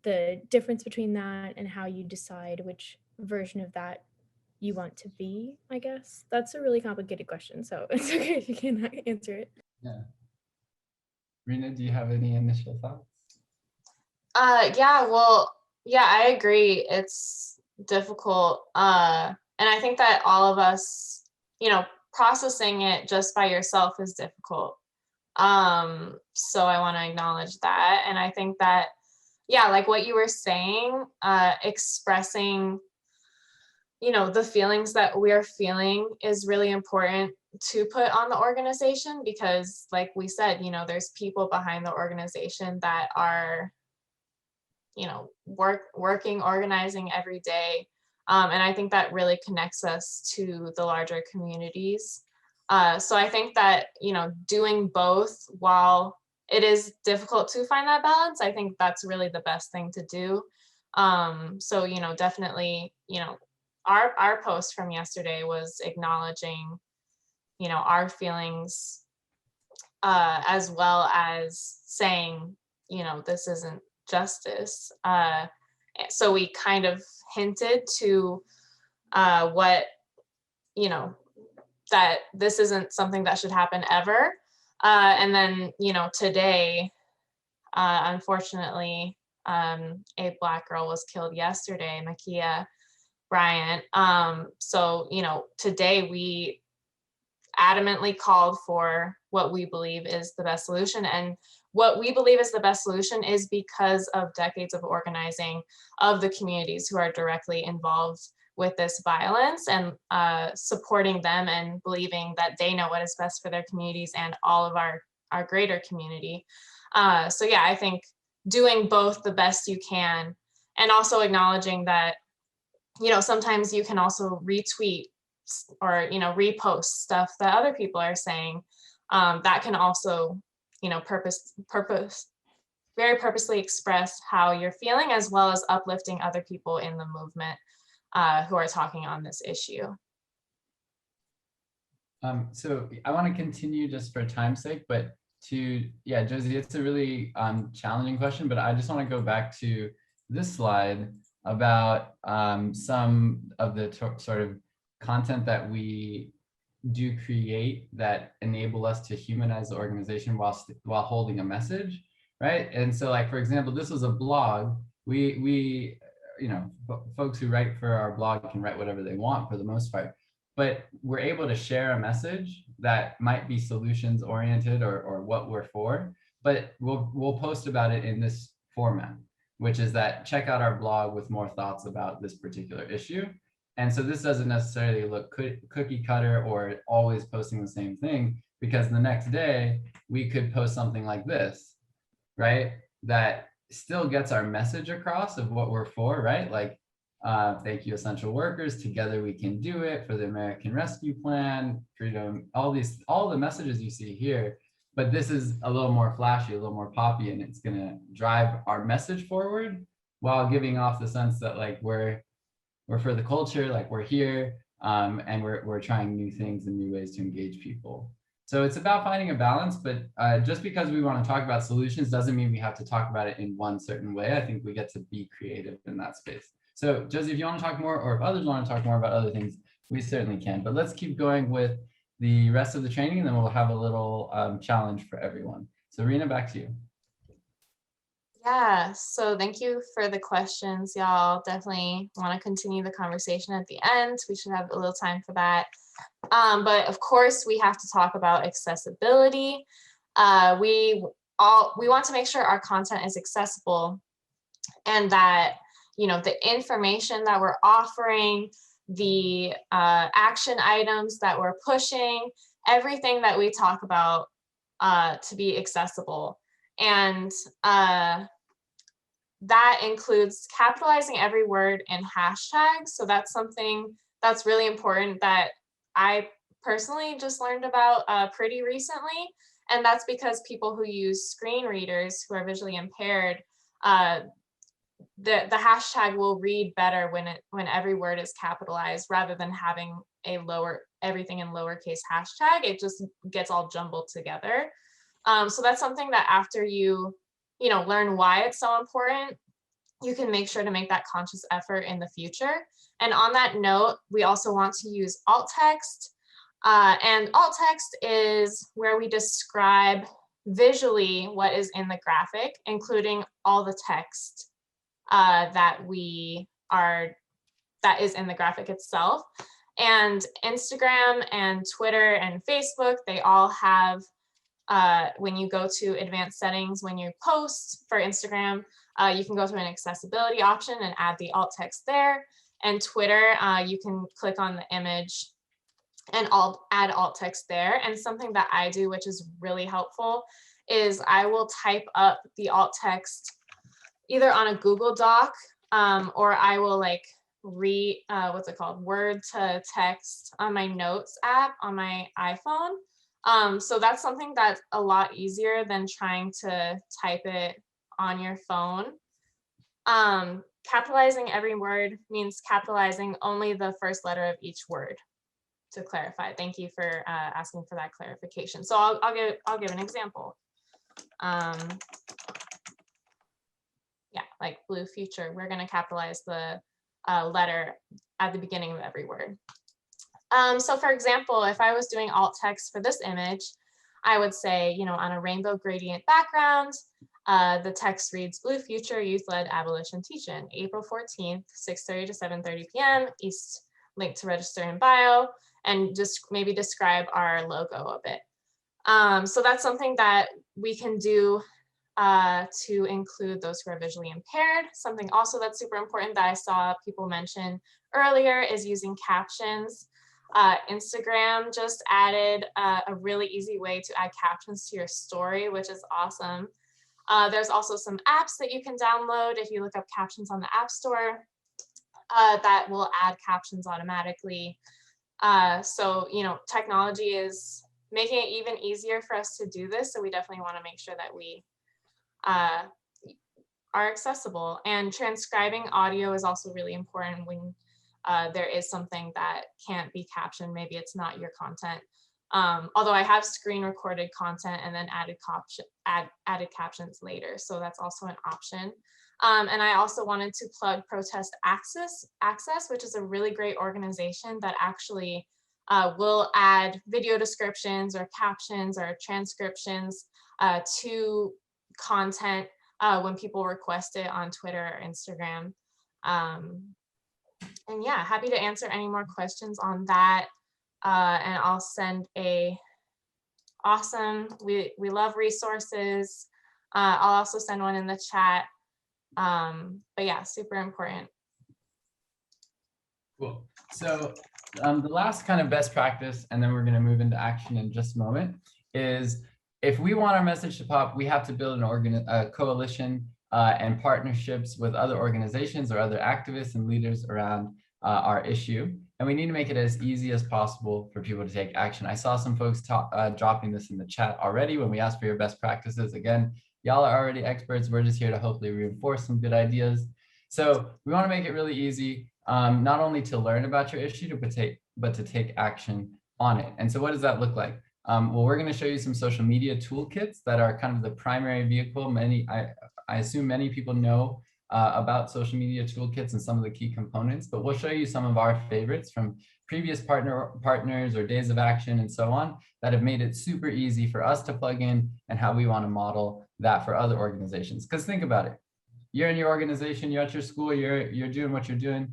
the difference between that and how you decide which version of that you want to be, I guess. That's a really complicated question, so it's okay if you cannot answer it. Yeah. Rena, do you have any initial thoughts? Yeah, I agree. It's difficult. And I think that all of us, processing it just by yourself is difficult. So I want to acknowledge that. And I think that, yeah, like what you were saying, expressing, the feelings that we're feeling is really important to put on the organization, because like we said, there's people behind the organization that are, working, organizing every day. And I think that really connects us to the larger communities. So I think that, doing both, while it is difficult to find that balance, I think that's really the best thing to do. So, definitely, our post from yesterday was acknowledging, our feelings, as well as saying, this isn't justice. So we kind of hinted to what, that this isn't something that should happen ever. And then, today, unfortunately, a Black girl was killed yesterday, Makia Bryant. So, today we adamantly called for what we believe is the best solution. And what we believe is the best solution is because of decades of organizing of the communities who are directly involved with this violence, and supporting them and believing that they know what is best for their communities and all of our greater community. So yeah, I think doing both the best you can, and also acknowledging that, sometimes you can also retweet or, repost stuff that other people are saying, that can also, very purposely express how you're feeling, as well as uplifting other people in the movement who are talking on this issue. So I want to continue just for time's sake, but to, yeah, Josie, it's a really challenging question, but I just want to go back to this slide about some of the sort of content that we do create that enable us to humanize the organization while holding a message, right? And so, like, for example, this was a blog. We you know, folks who write for our blog can write whatever they want for the most part, but we're able to share a message that might be solutions oriented or what we're for, but we'll post about it in this format, which is that check out our blog with more thoughts about this particular issue. And so this doesn't necessarily look cookie cutter or always posting the same thing, because the next day we could post something like this, right? That still gets our message across of what we're for, right? Like, thank you, essential workers, together we can do it, for the American Rescue Plan, freedom, all the messages you see here. But this is a little more flashy, a little more poppy, and it's gonna drive our message forward while giving off the sense that, like, we're for the culture, like we're here, and we're trying new things and new ways to engage people. So it's about finding a balance, but just because we want to talk about solutions doesn't mean we have to talk about it in one certain way. I think we get to be creative in that space. So Josie, if you want to talk more, or if others want to talk more about other things, we certainly can. But let's keep going with the rest of the training, and then we'll have a little challenge for everyone. So Rena, back to you. Yeah, so thank you for the questions, y'all. Definitely want to continue the conversation at the end. We should have a little time for that. But of course, we have to talk about accessibility. We want to make sure our content is accessible, and that, you know, the information that we're offering, the action items that we're pushing, everything that we talk about to be accessible. And that includes capitalizing every word in hashtags. So that's something that's really important that I personally just learned about pretty recently. And that's because people who use screen readers who are visually impaired, the hashtag will read better when every word is capitalized, rather than having everything in lowercase hashtag. It just gets all jumbled together. So that's something that after you learn why it's so important, you can make sure to make that conscious effort in the future. And on that note, we also want to use alt text. And alt text is where we describe visually what is in the graphic, including all the text that is in the graphic itself. And Instagram and Twitter and Facebook, they all have, when you go to advanced settings, when you post for Instagram, you can go to an accessibility option and add the alt text there. And Twitter, you can click on the image and add alt text there. And something that I do, which is really helpful, is I will type up the alt text either on a Google Doc, or I will word to text on my notes app on my iPhone. So that's something that's a lot easier than trying to type it on your phone. Capitalizing every word means capitalizing only the first letter of each word, to clarify. Thank you for asking for that clarification. So I'll give an example. Yeah, like blue future, we're going to capitalize the letter at the beginning of every word. So for example, if I was doing alt text for this image, I would say, on a rainbow gradient background, the text reads Blue Future Youth-Led Abolition Teach-In, April 14th, 6:30 to 7:30 p.m. East, link to register in bio, and just maybe describe our logo a bit. So that's something that we can do to include those who are visually impaired. Something also that's super important that I saw people mention earlier is using captions. Instagram just added a really easy way to add captions to your story, which is awesome. There's also some apps that you can download if you look up captions on the App Store that will add captions automatically. So, technology is making it even easier for us to do this. So we definitely want to make sure that we are accessible. And transcribing audio is also really important when there is something that can't be captioned. Maybe it's not your content. Although I have screen recorded content and then added captions later. So that's also an option. And I also wanted to plug Protest Access, which is a really great organization that actually will add video descriptions or captions or transcriptions to content when people request it on Twitter or Instagram. And yeah, happy to answer any more questions on that. And I'll send we love resources. I'll also send one in the chat. But yeah, super important. Cool. So the last kind of best practice, and then we're going to move into action in just a moment, is if we want our message to pop, we have to build a coalition and partnerships with other organizations or other activists and leaders around our issue. And we need to make it as easy as possible for people to take action. I saw some folks dropping this in the chat already when we asked for your best practices. Again, y'all are already experts. We're just here to hopefully reinforce some good ideas. So we want to make it really easy, not only to learn about your issue, but to take action on it. And so what does that look like? Well, we're going to show you some social media toolkits that are kind of the primary vehicle. I assume many people know about social media toolkits and some of the key components, but we'll show you some of our favorites from previous partners or days of action and so on that have made it super easy for us to plug in and how we want to model that for other organizations. Because think about it. You're in your organization, you're at your school, you're doing what you're doing.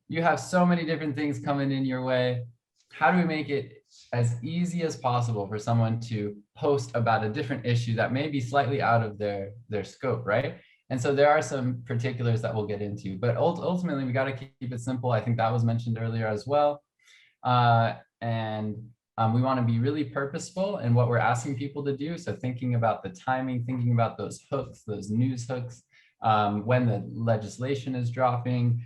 You have so many different things coming in your way. How do we make it as easy as possible for someone to post about a different issue that may be slightly out of their scope, right? And so there are some particulars that we'll get into, but ultimately we got to keep it simple. I think that was mentioned earlier as well. We want to be really purposeful in what we're asking people to do. So thinking about the timing, thinking about those hooks, those news hooks, when the legislation is dropping,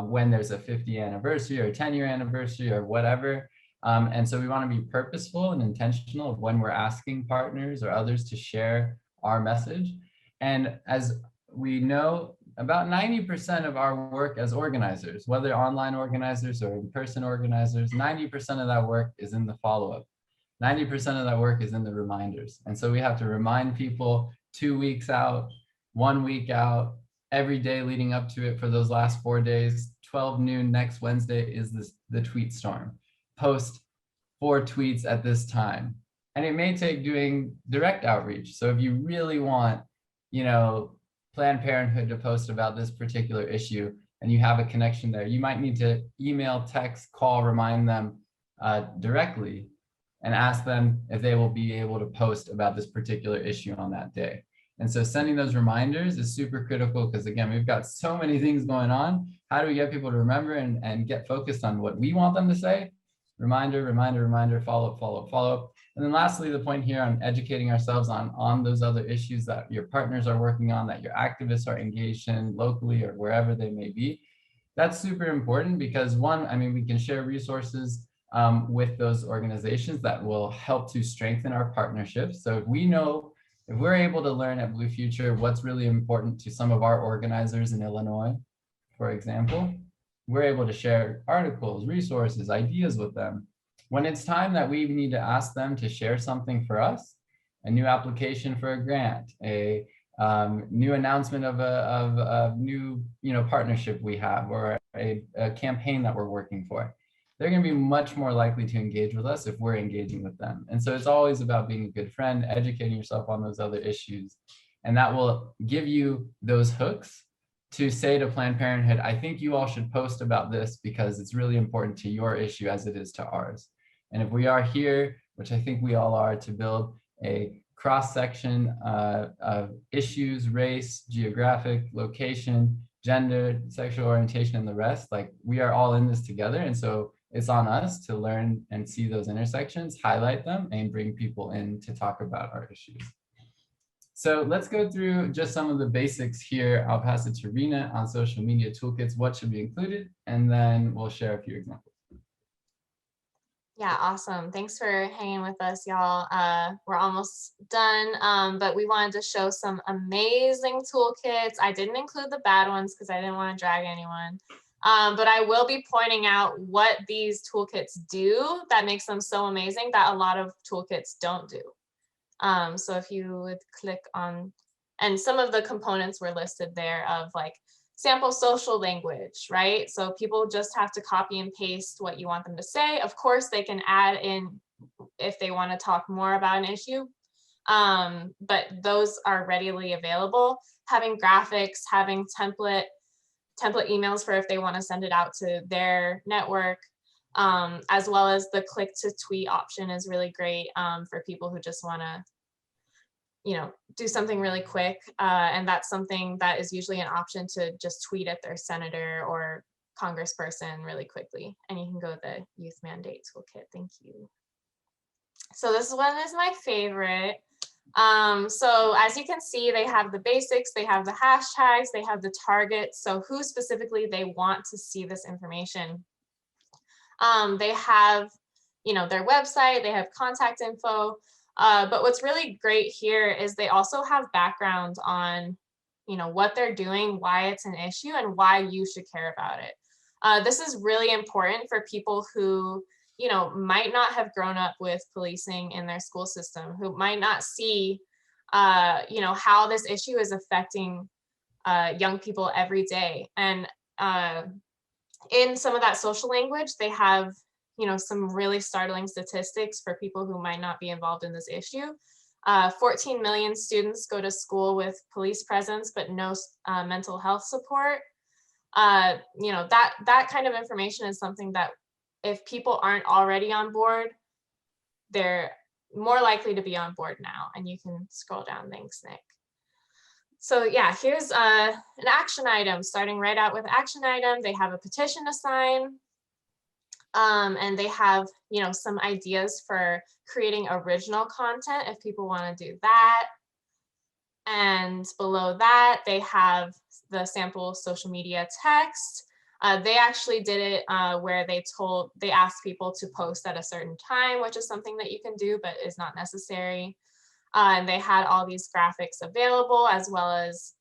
when there's a 50th anniversary or 10-year anniversary or whatever. And so we want to be purposeful and intentional of when we're asking partners or others to share our message. And as we know, about 90% of our work as organizers, whether online organizers or in-person organizers, 90% of that work is in the follow-up. 90% of that work is in the reminders. And so we have to remind people 2 weeks out, 1 week out, every day leading up to it for those last 4 days. 12 noon next Wednesday is the tweet storm. Post 4 tweets at this time. And it may take doing direct outreach. So if you really want, Planned Parenthood to post about this particular issue and you have a connection there, you might need to email, text, call, remind them directly and ask them if they will be able to post about this particular issue on that day. And so sending those reminders is super critical because, again, we've got so many things going on. How do we get people to remember and get focused on what we want them to say? Reminder, reminder, reminder, follow up, follow up, follow up. And then lastly, the point here on educating ourselves on those other issues that your partners are working on, that your activists are engaged in locally or wherever they may be. That's super important because one, we can share resources with those organizations that will help to strengthen our partnerships. So if we're able to learn at Blue Future what's really important to some of our organizers in Illinois, for example, we're able to share articles, resources, ideas with them. When it's time that we need to ask them to share something for us, a new application for a grant, a new announcement of a new partnership we have, or a campaign that we're working for, they're going to be much more likely to engage with us if we're engaging with them. And so it's always about being a good friend, educating yourself on those other issues, and that will give you those hooks to say to Planned Parenthood, I think you all should post about this because it's really important to your issue as it is to ours. And if we are here, which I think we all are, to build a cross-section of issues, race, geographic, location, gender, sexual orientation, and the rest, like we are all in this together. And so it's on us to learn and see those intersections, highlight them, and bring people in to talk about our issues. So let's go through just some of the basics here. I'll pass it to Rena on social media toolkits, what should be included, and then we'll share a few examples. Yeah, awesome. Thanks for hanging with us, y'all. We're almost done, but we wanted to show some amazing toolkits. I didn't include the bad ones because I didn't want to drag anyone. But I will be pointing out what these toolkits do that makes them so amazing that a lot of toolkits don't do. So if you would click on, and some of the components were listed there of like sample social language, right? So people just have to copy and paste what you want them to say. Of course, they can add in if they want to talk more about an issue, but those are readily available. Having graphics, having template emails for if they want to send it out to their network, as well as the click to tweet option is really great for people who just want to, you know, do something really quick. And that's something that is usually an option to just tweet at their senator or congressperson really quickly. And you can go to the youth mandate toolkit. Thank you. So this one is my favorite. So as you can see, they have the basics, they have the hashtags, they have the targets. So who specifically they want to see this information. They have, you know, their website, they have contact info. But what's really great here is they also have background on, you know, what they're doing, why it's an issue, and why you should care about it. This is really important for people who, you know, might not have grown up with policing in their school system, who might not see, you know, how this issue is affecting young people every day. And in some of that social language, they have, you know, some really startling statistics for people who might not be involved in this issue. 14 million students go to school with police presence, but no mental health support. You know, that kind of information is something that if people aren't already on board, they're more likely to be on board now. And you can scroll down. Thanks, Nick. So yeah, here's an action item, starting right out with action item. They have a petition to sign. And they have, you know, some ideas for creating original content if people want to do that. And below that, they have the sample social media text. They actually did it where they asked people to post at a certain time, which is something that you can do, but is not necessary. And they had all these graphics available, as well as,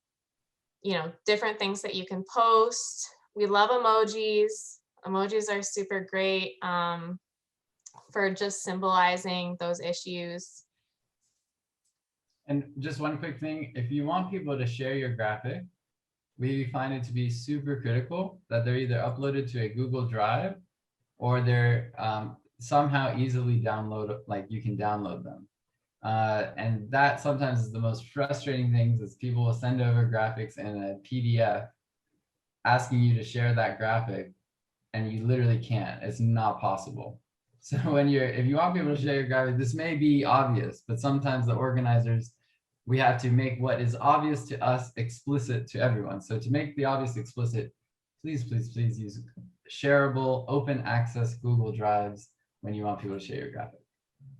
you know, different things that you can post. We love emojis. Emojis are super great for just symbolizing those issues. And just one quick thing, if you want people to share your graphic, we find it to be super critical that they're either uploaded to a Google Drive or they're somehow easily download, like you can download them. And that sometimes is the most frustrating things is people will send over graphics in a PDF asking you to share that graphic, and you literally can't. It's not possible. So if you want people to share your graphic, this may be obvious, but sometimes the organizers, we have to make what is obvious to us explicit to everyone. So to make the obvious explicit, please, please, please use shareable, open access Google Drives when you want people to share your graphic.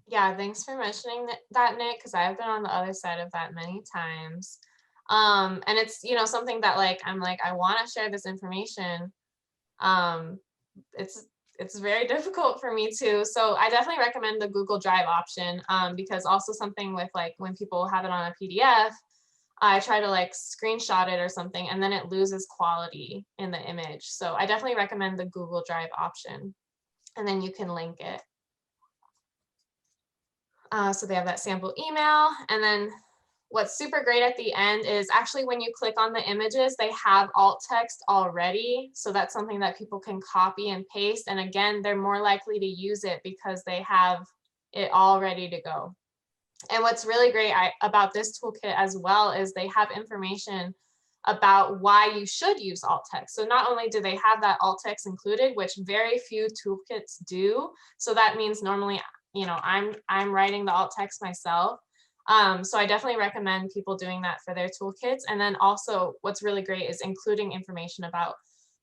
Yeah, thanks for mentioning that, Nick, because I've been on the other side of that many times. And it's, you know, something that like, I'm like, I want to share this information. It's very difficult for me too. So I definitely recommend the Google Drive option because also something with like when people have it on a PDF, I try to like screenshot it or something and then it loses quality in the image. So I definitely recommend the Google Drive option and then you can link it. So they have that sample email, and then what's super great at the end is actually when you click on the images, they have alt text already. So that's something that people can copy and paste. And again, they're more likely to use it because they have it all ready to go. And what's really great about this toolkit as well is they have information about why you should use alt text. So not only do they have that alt text included, which very few toolkits do. So that means normally, you know, I'm writing the alt text myself. So I definitely recommend people doing that for their toolkits. And then also what's really great is including information about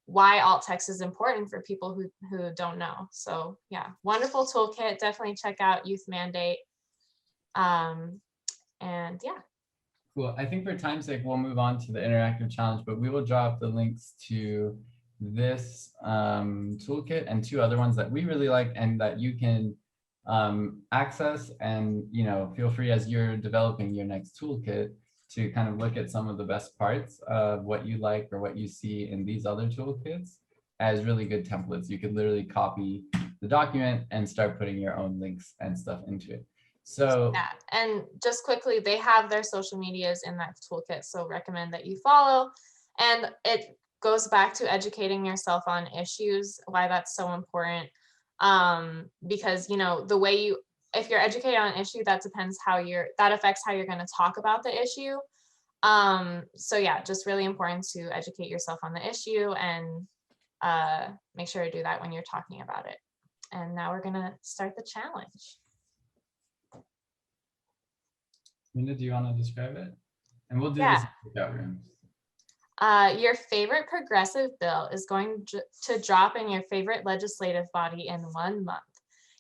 why alt text is important for people who don't know. So yeah, wonderful toolkit. Definitely check out Youth Mandate. And yeah. Cool. I think for time's sake, we'll move on to the interactive challenge, but we will drop the links to this toolkit and 2 other ones that we really like and that you can access. And, you know, feel free as you're developing your next toolkit to kind of look at some of the best parts of what you like or what you see in these other toolkits. as really good templates. You could literally copy the document and start putting your own links and stuff into it. So yeah, and just quickly, they have their social medias in that toolkit, so recommend that you follow. And it goes back to educating yourself on issues, why that's so important. Because, you know, the way you, if you're educated on an issue, that affects how you're going to talk about the issue. So yeah, just really important to educate yourself on the issue and make sure to do that when you're talking about it. And now we're gonna start the challenge. Linda, do you want to describe it? And we'll do Yeah. this in breakout rooms. Your favorite progressive bill is going to drop in your favorite legislative body in 1 month.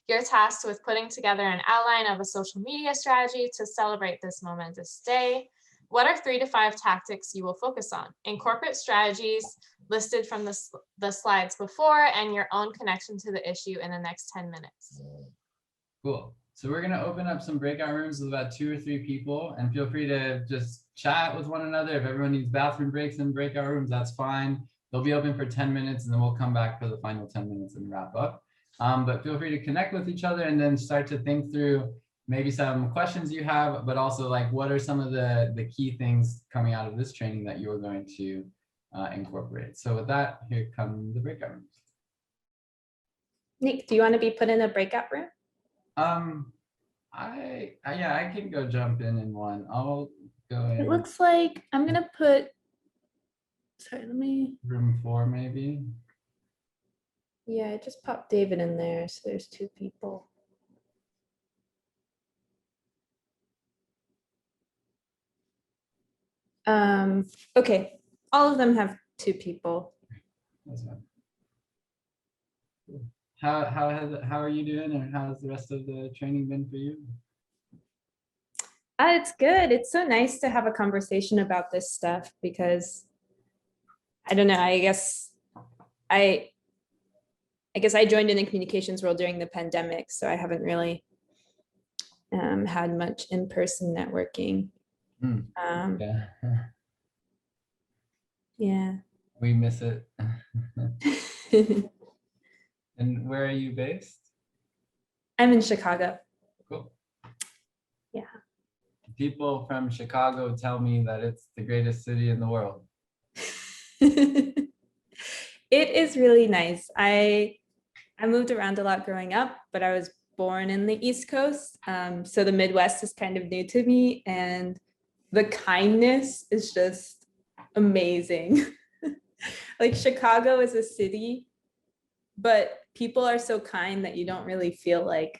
You're tasked with putting together an outline of a social media strategy to celebrate this momentous day. What are 3 to 5 tactics you will focus on? Incorporate strategies listed from the slides before and your own connection to the issue in the next 10 minutes. Cool. So we're going to open up some breakout rooms with about 2 or 3 people, and feel free to just chat with one another. If everyone needs bathroom breaks in breakout rooms, that's fine. They'll be open for 10 minutes and then we'll come back for the final 10 minutes and wrap up. But feel free to connect with each other and then start to think through maybe some questions you have, but also like what are some of the key things coming out of this training that you're going to incorporate. So with that, here come the breakout rooms. Nick, do you want to be put in a breakout room? Yeah, I can go jump in one. I'll go in. It looks like I'm gonna put, sorry, let me. Room 4 maybe. Yeah, I just popped David in there, so there's 2 people. Okay, all of them have 2 people. That's fine. Cool. How are you doing, and how's the rest of the training been for you? It's good. It's so nice to have a conversation about this stuff because I don't know, I guess I joined in the communications world during the pandemic, so I haven't really had much in-person networking. Yeah. Yeah. We miss it. And where are you based? I'm in Chicago. Cool. Yeah. People from Chicago tell me that it's the greatest city in the world. It is really nice. I moved around a lot growing up, but I was born in the East Coast. So the Midwest is kind of new to me, and the kindness is just amazing. Like Chicago is a city, but people are so kind that you don't really feel like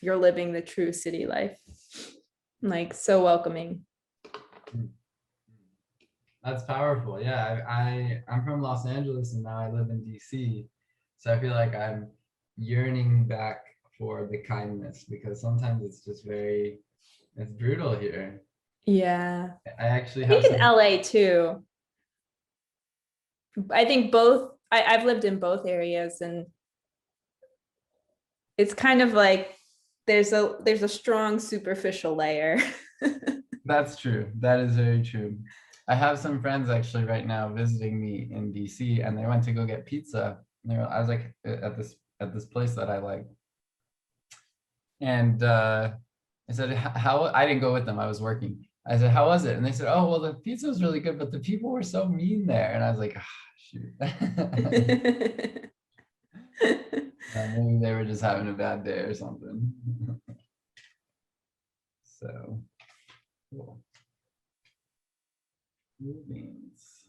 you're living the true city life. Like so welcoming. That's powerful. Yeah, I'm from Los Angeles and now I live in DC. So I feel like I'm yearning back for the kindness because sometimes it's just it's brutal here. Yeah. I think in LA too. I think both, I've lived in both areas, and it's kind of like there's a strong superficial layer. That's true. That is very true. I have some friends actually right now visiting me in DC, and they went to go get pizza. I was like at this place that I like, and I said, "How?" I didn't go with them. I was working. I said, "How was it?" And they said, "Oh, well, the pizza was really good, but the people were so mean there." And I was like, "Ah, shoot." Maybe they were just having a bad day or something. So, cool. Movings.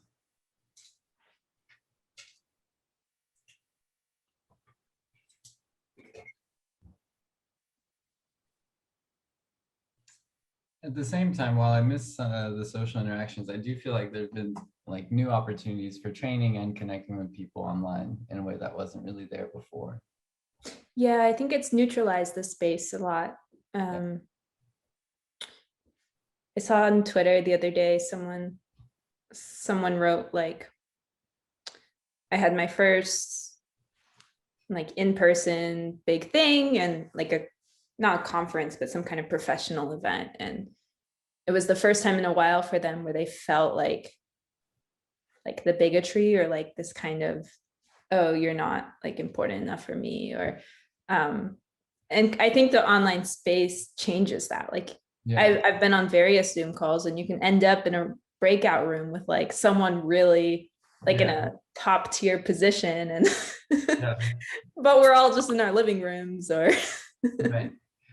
At the same time, while I miss the social interactions, I do feel like there's been like new opportunities for training and connecting with people online in a way that wasn't really there before. Yeah, I think it's neutralized the space a lot. I saw on Twitter the other day, someone wrote like, I had my first like in-person big thing and like not a conference, but some kind of professional event. And it was the first time in a while for them where they felt like the bigotry or like this kind of oh, you're not like important enough for me, or and I think the online space changes that. Like I've been on various Zoom calls, and you can end up in a breakout room with like someone really like in a top tier position, and but we're all just in our living rooms or right.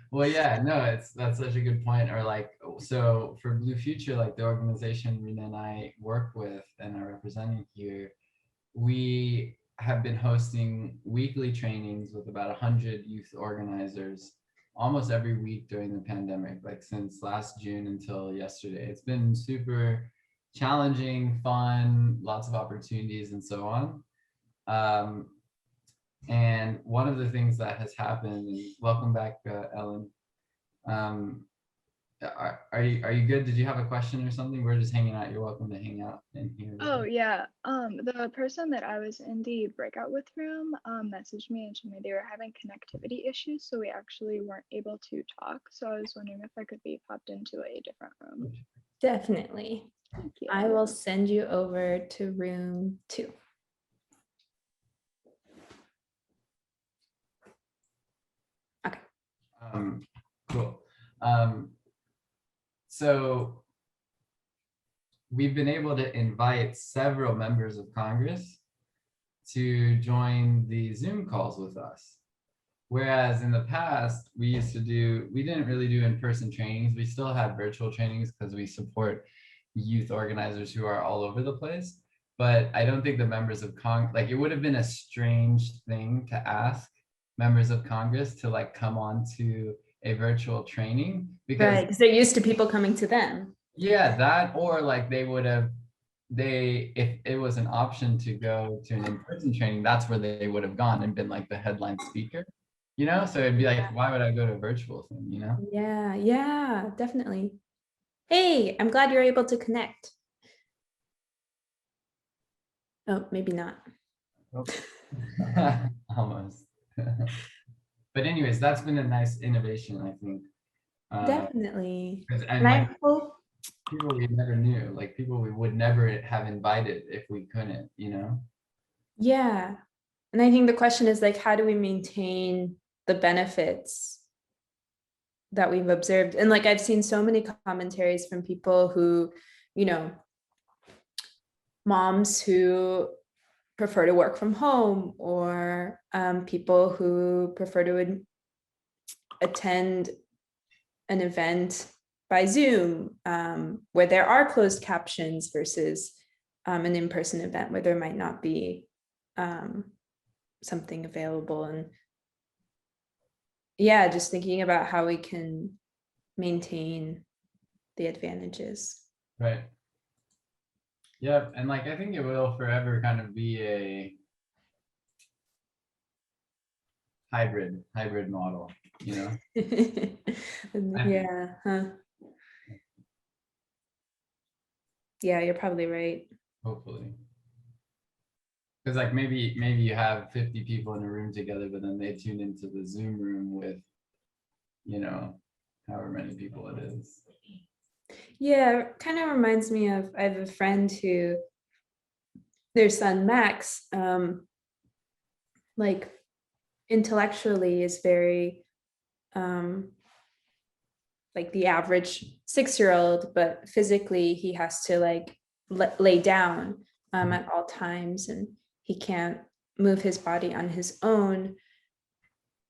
Well, yeah, no, that's such a good point. Or like, so for Blue Future, like the organization Rena and I work with and are representing here, we have been hosting weekly trainings with about 100 youth organizers almost every week during the pandemic, like since last June until yesterday. It's been super challenging, fun, lots of opportunities and so on. And one of the things that has happened, and welcome back, Ellen. Are you good? Did you have a question or something? We're just hanging out. You're welcome to hang out in here. Oh yeah. The person that I was in the breakout with room messaged me and told me they were having connectivity issues, so we actually weren't able to talk. So I was wondering if I could be popped into a different room. Definitely. Thank you. I will send you over to room 2. Okay. Cool. So we've been able to invite several members of Congress to join the Zoom calls with us. Whereas in the past, we didn't really do in-person trainings. We still had virtual trainings because we support youth organizers who are all over the place. But I don't think the members of Congress, like it would have been a strange thing to ask members of Congress to like come on to a virtual training because they're used to people coming to them. Yeah, that, or like if it was an option to go to an in-person training, that's where they would have gone and been like the headline speaker, you know? So it'd be like, why would I go to a virtual thing, you know? Yeah, definitely. Hey, I'm glad you're able to connect. Oh, maybe not. Oh. Almost. But anyways, that's been a nice innovation, I think. Definitely. And like, people we never knew, like people we would never have invited if we couldn't, you know? Yeah. And I think the question is like, how do we maintain the benefits that we've observed? And like, I've seen so many commentaries from people who, you know, moms who prefer to work from home, or people who prefer to attend an event by Zoom, where there are closed captions versus an in-person event where there might not be something available. And yeah, just thinking about how we can maintain the advantages. Right. Yeah, and like I think it will forever kind of be a hybrid model, you know? Yeah. Yeah, you're probably right. Hopefully. Because like maybe you have 50 people in a room together, but then they tune into the Zoom room with, you know, however many people it is. Yeah, it kind of reminds me of, I have a friend who, their son Max, like intellectually is very like the average 6-year-old, but physically he has to like lay down at all times, and he can't move his body on his own.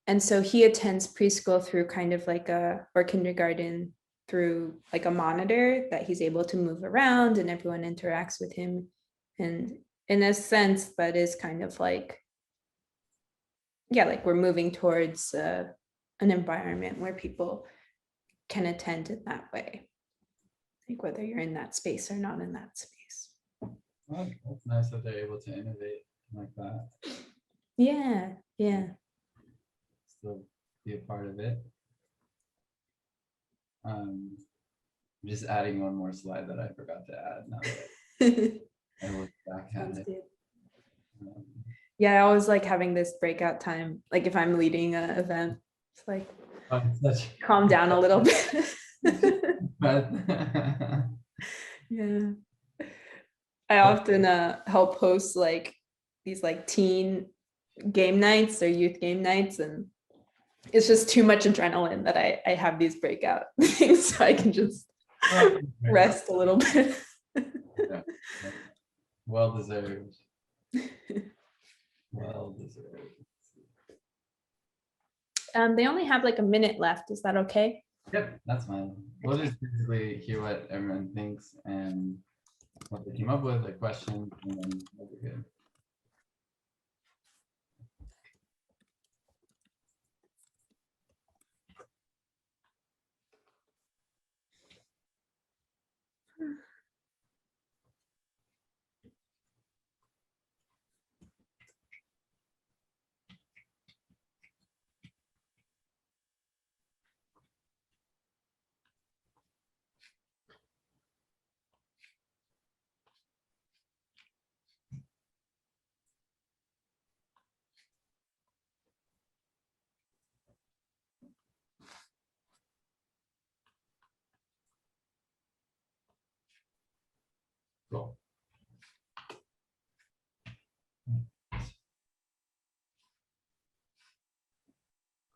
And so he attends preschool through kind of like or kindergarten through like a monitor that he's able to move around, and everyone interacts with him. And in a sense, that is kind of like, yeah, like we're moving towards an environment where people can attend in that way, like whether you're in that space or not in that space. Well, that's nice that they're able to innovate like that. Yeah. Still be a part of it. Just adding one more slide that I forgot to add now that I look back at it. Yeah, I always like having this breakout time. Like if I'm leading an event, it's like calm down a little bit. Yeah. I often help host like these like teen game nights or youth game nights, and it's just too much adrenaline that I have these breakout things so I can just rest a little bit. Yeah. Well deserved. Well deserved. They only have like a minute left. Is that okay? Yep, that's fine. We'll just basically hear what everyone thinks and what they came up with, like questions, and then we'll be good. Cool.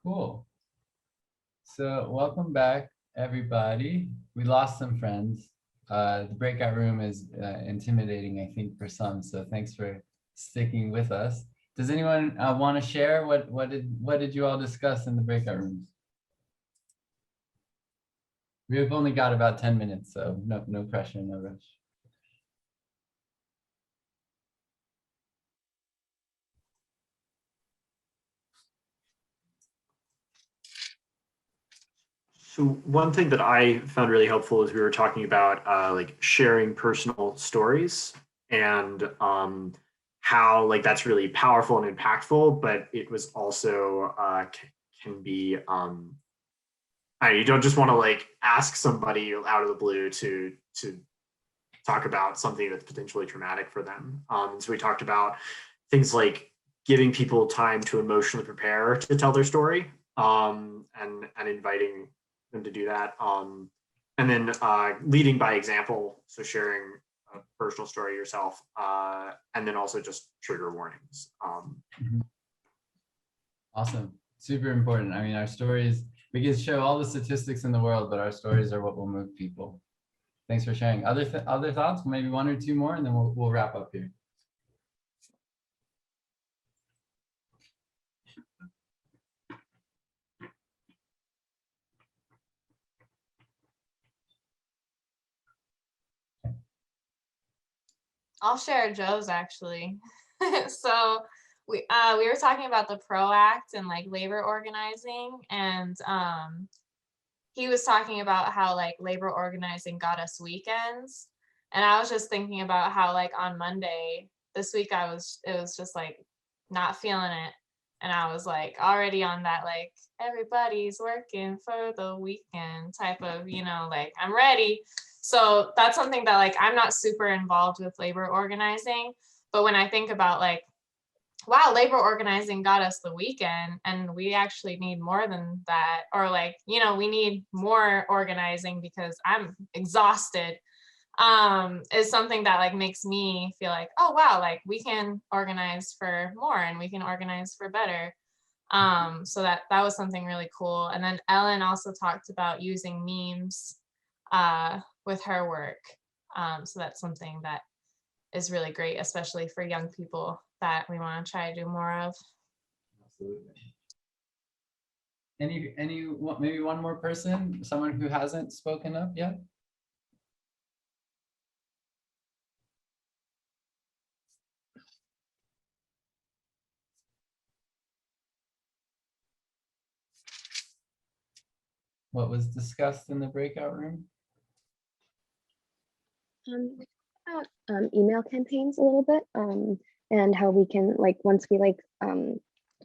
Cool. So welcome back, everybody. We lost some friends. The breakout room is intimidating, I think, for some. So thanks for sticking with us. Does anyone want to share what did you all discuss in the breakout rooms? We've only got about 10 minutes, so no pressure, no rush. So one thing that I found really helpful is we were talking about like sharing personal stories and how like that's really powerful and impactful, but it was also can be you don't just want to like ask somebody out of the blue to talk about something that's potentially traumatic for them. So we talked about things like giving people time to emotionally prepare to tell their story, and inviting them to do that. And then leading by example, so sharing a personal story yourself, and then also just trigger warnings. Awesome, super important. I mean, our stories, we can show all the statistics in the world, but our stories are what will move people. Thanks for sharing. Other thoughts? Maybe one or two more, and then we'll wrap up here. I'll share Joe's actually. So we were talking about the PRO Act and like labor organizing, and he was talking about how like labor organizing got us weekends. And I was just thinking about how like on Monday this week it was just like not feeling it. And I was like already on that like everybody's working for the weekend type of, like I'm ready. So that's something that like I'm not super involved with labor organizing, but when I think about like, wow, labor organizing got us the weekend and we actually need more than that, or like, we need more organizing because I'm exhausted, is something that like makes me feel like, oh wow, like we can organize for more and we can organize for better. So that was something really cool. And then Ellen also talked about using memes with her work. So that's something that is really great, especially for young people that we want to try to do more of. Absolutely. Maybe one more person, someone who hasn't spoken up yet? What was discussed in the breakout room? Email campaigns a little bit, and how we can like once we like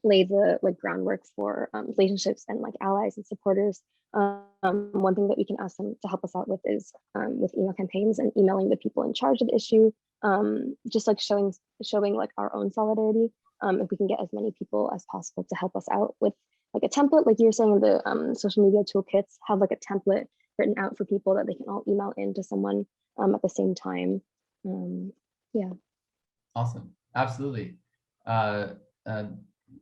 lay the like groundwork for relationships and like allies and supporters. One thing that we can ask them to help us out with is with email campaigns and emailing the people in charge of the issue, just like showing like our own solidarity. If we can get as many people as possible to help us out with like a template, like you were saying, the social media toolkits have like a template written out for people that they can all email in to someone. At the same time. Yeah. Awesome. Absolutely.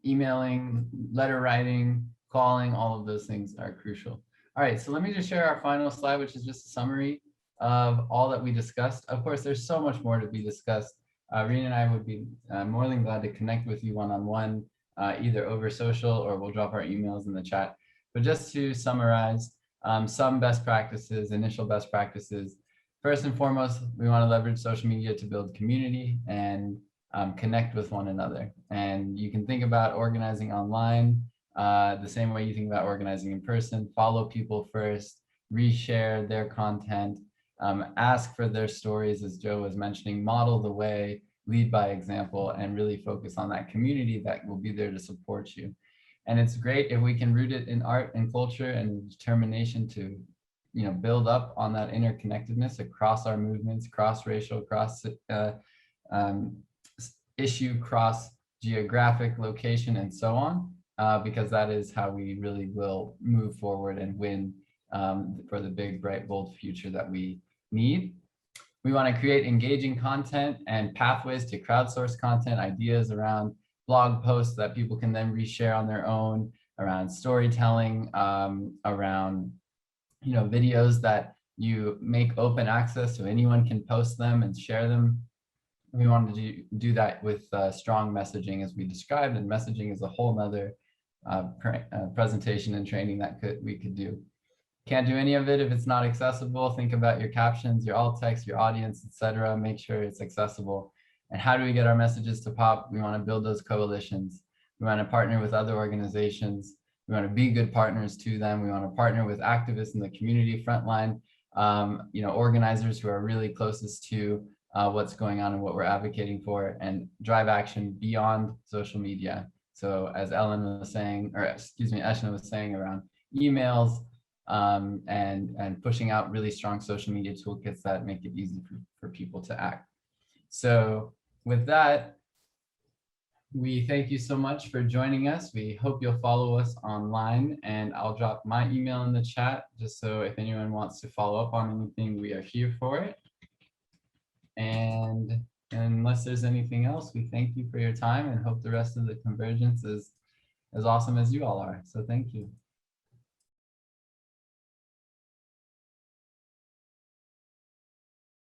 emailing, letter writing, calling, all of those things are crucial. All right, so let me just share our final slide, which is just a summary of all that we discussed. Of course, there's so much more to be discussed. Rena and I would be more than glad to connect with you one-on-one, either over social or we'll drop our emails in the chat. But just to summarize, some best practices, initial best practices. First and foremost, we want to leverage social media to build community and connect with one another. And you can think about organizing online the same way you think about organizing in person. Follow people first, reshare their content, ask for their stories, as Joe was mentioning, model the way, lead by example, and really focus on that community that will be there to support you. And it's great if we can root it in art and culture and determination to, build up on that interconnectedness across our movements, cross-racial, cross issue, cross geographic location, and so on, because that is how we really will move forward and win for the big, bright, bold future that we need. We want to create engaging content and pathways to crowdsource content, ideas around blog posts that people can then reshare on their own, around storytelling, around videos that you make open access so anyone can post them and share them. We wanted to do that with strong messaging, as we described, and messaging is a whole nother presentation and training that we could do. Can't do any of it if it's not accessible. Think about your captions, your alt text, your audience, etc. Make sure it's accessible. And how do we get our messages to pop? We want to build those coalitions. We want to partner with other organizations. We want to be good partners to them. We want to partner with activists in the community, Frontline, organizers who are really closest to what's going on and what we're advocating for, and drive action beyond social media. So as Ellen was saying, or excuse me, Eshna was saying, around emails, and pushing out really strong social media toolkits that make it easy for people to act. So with that, we thank you so much for joining us. We hope you'll follow us online, and I'll drop my email in the chat just so if anyone wants to follow up on anything, we are here for it. And unless there's anything else, we thank you for your time and hope the rest of the convergence is as awesome as you all are. So thank you.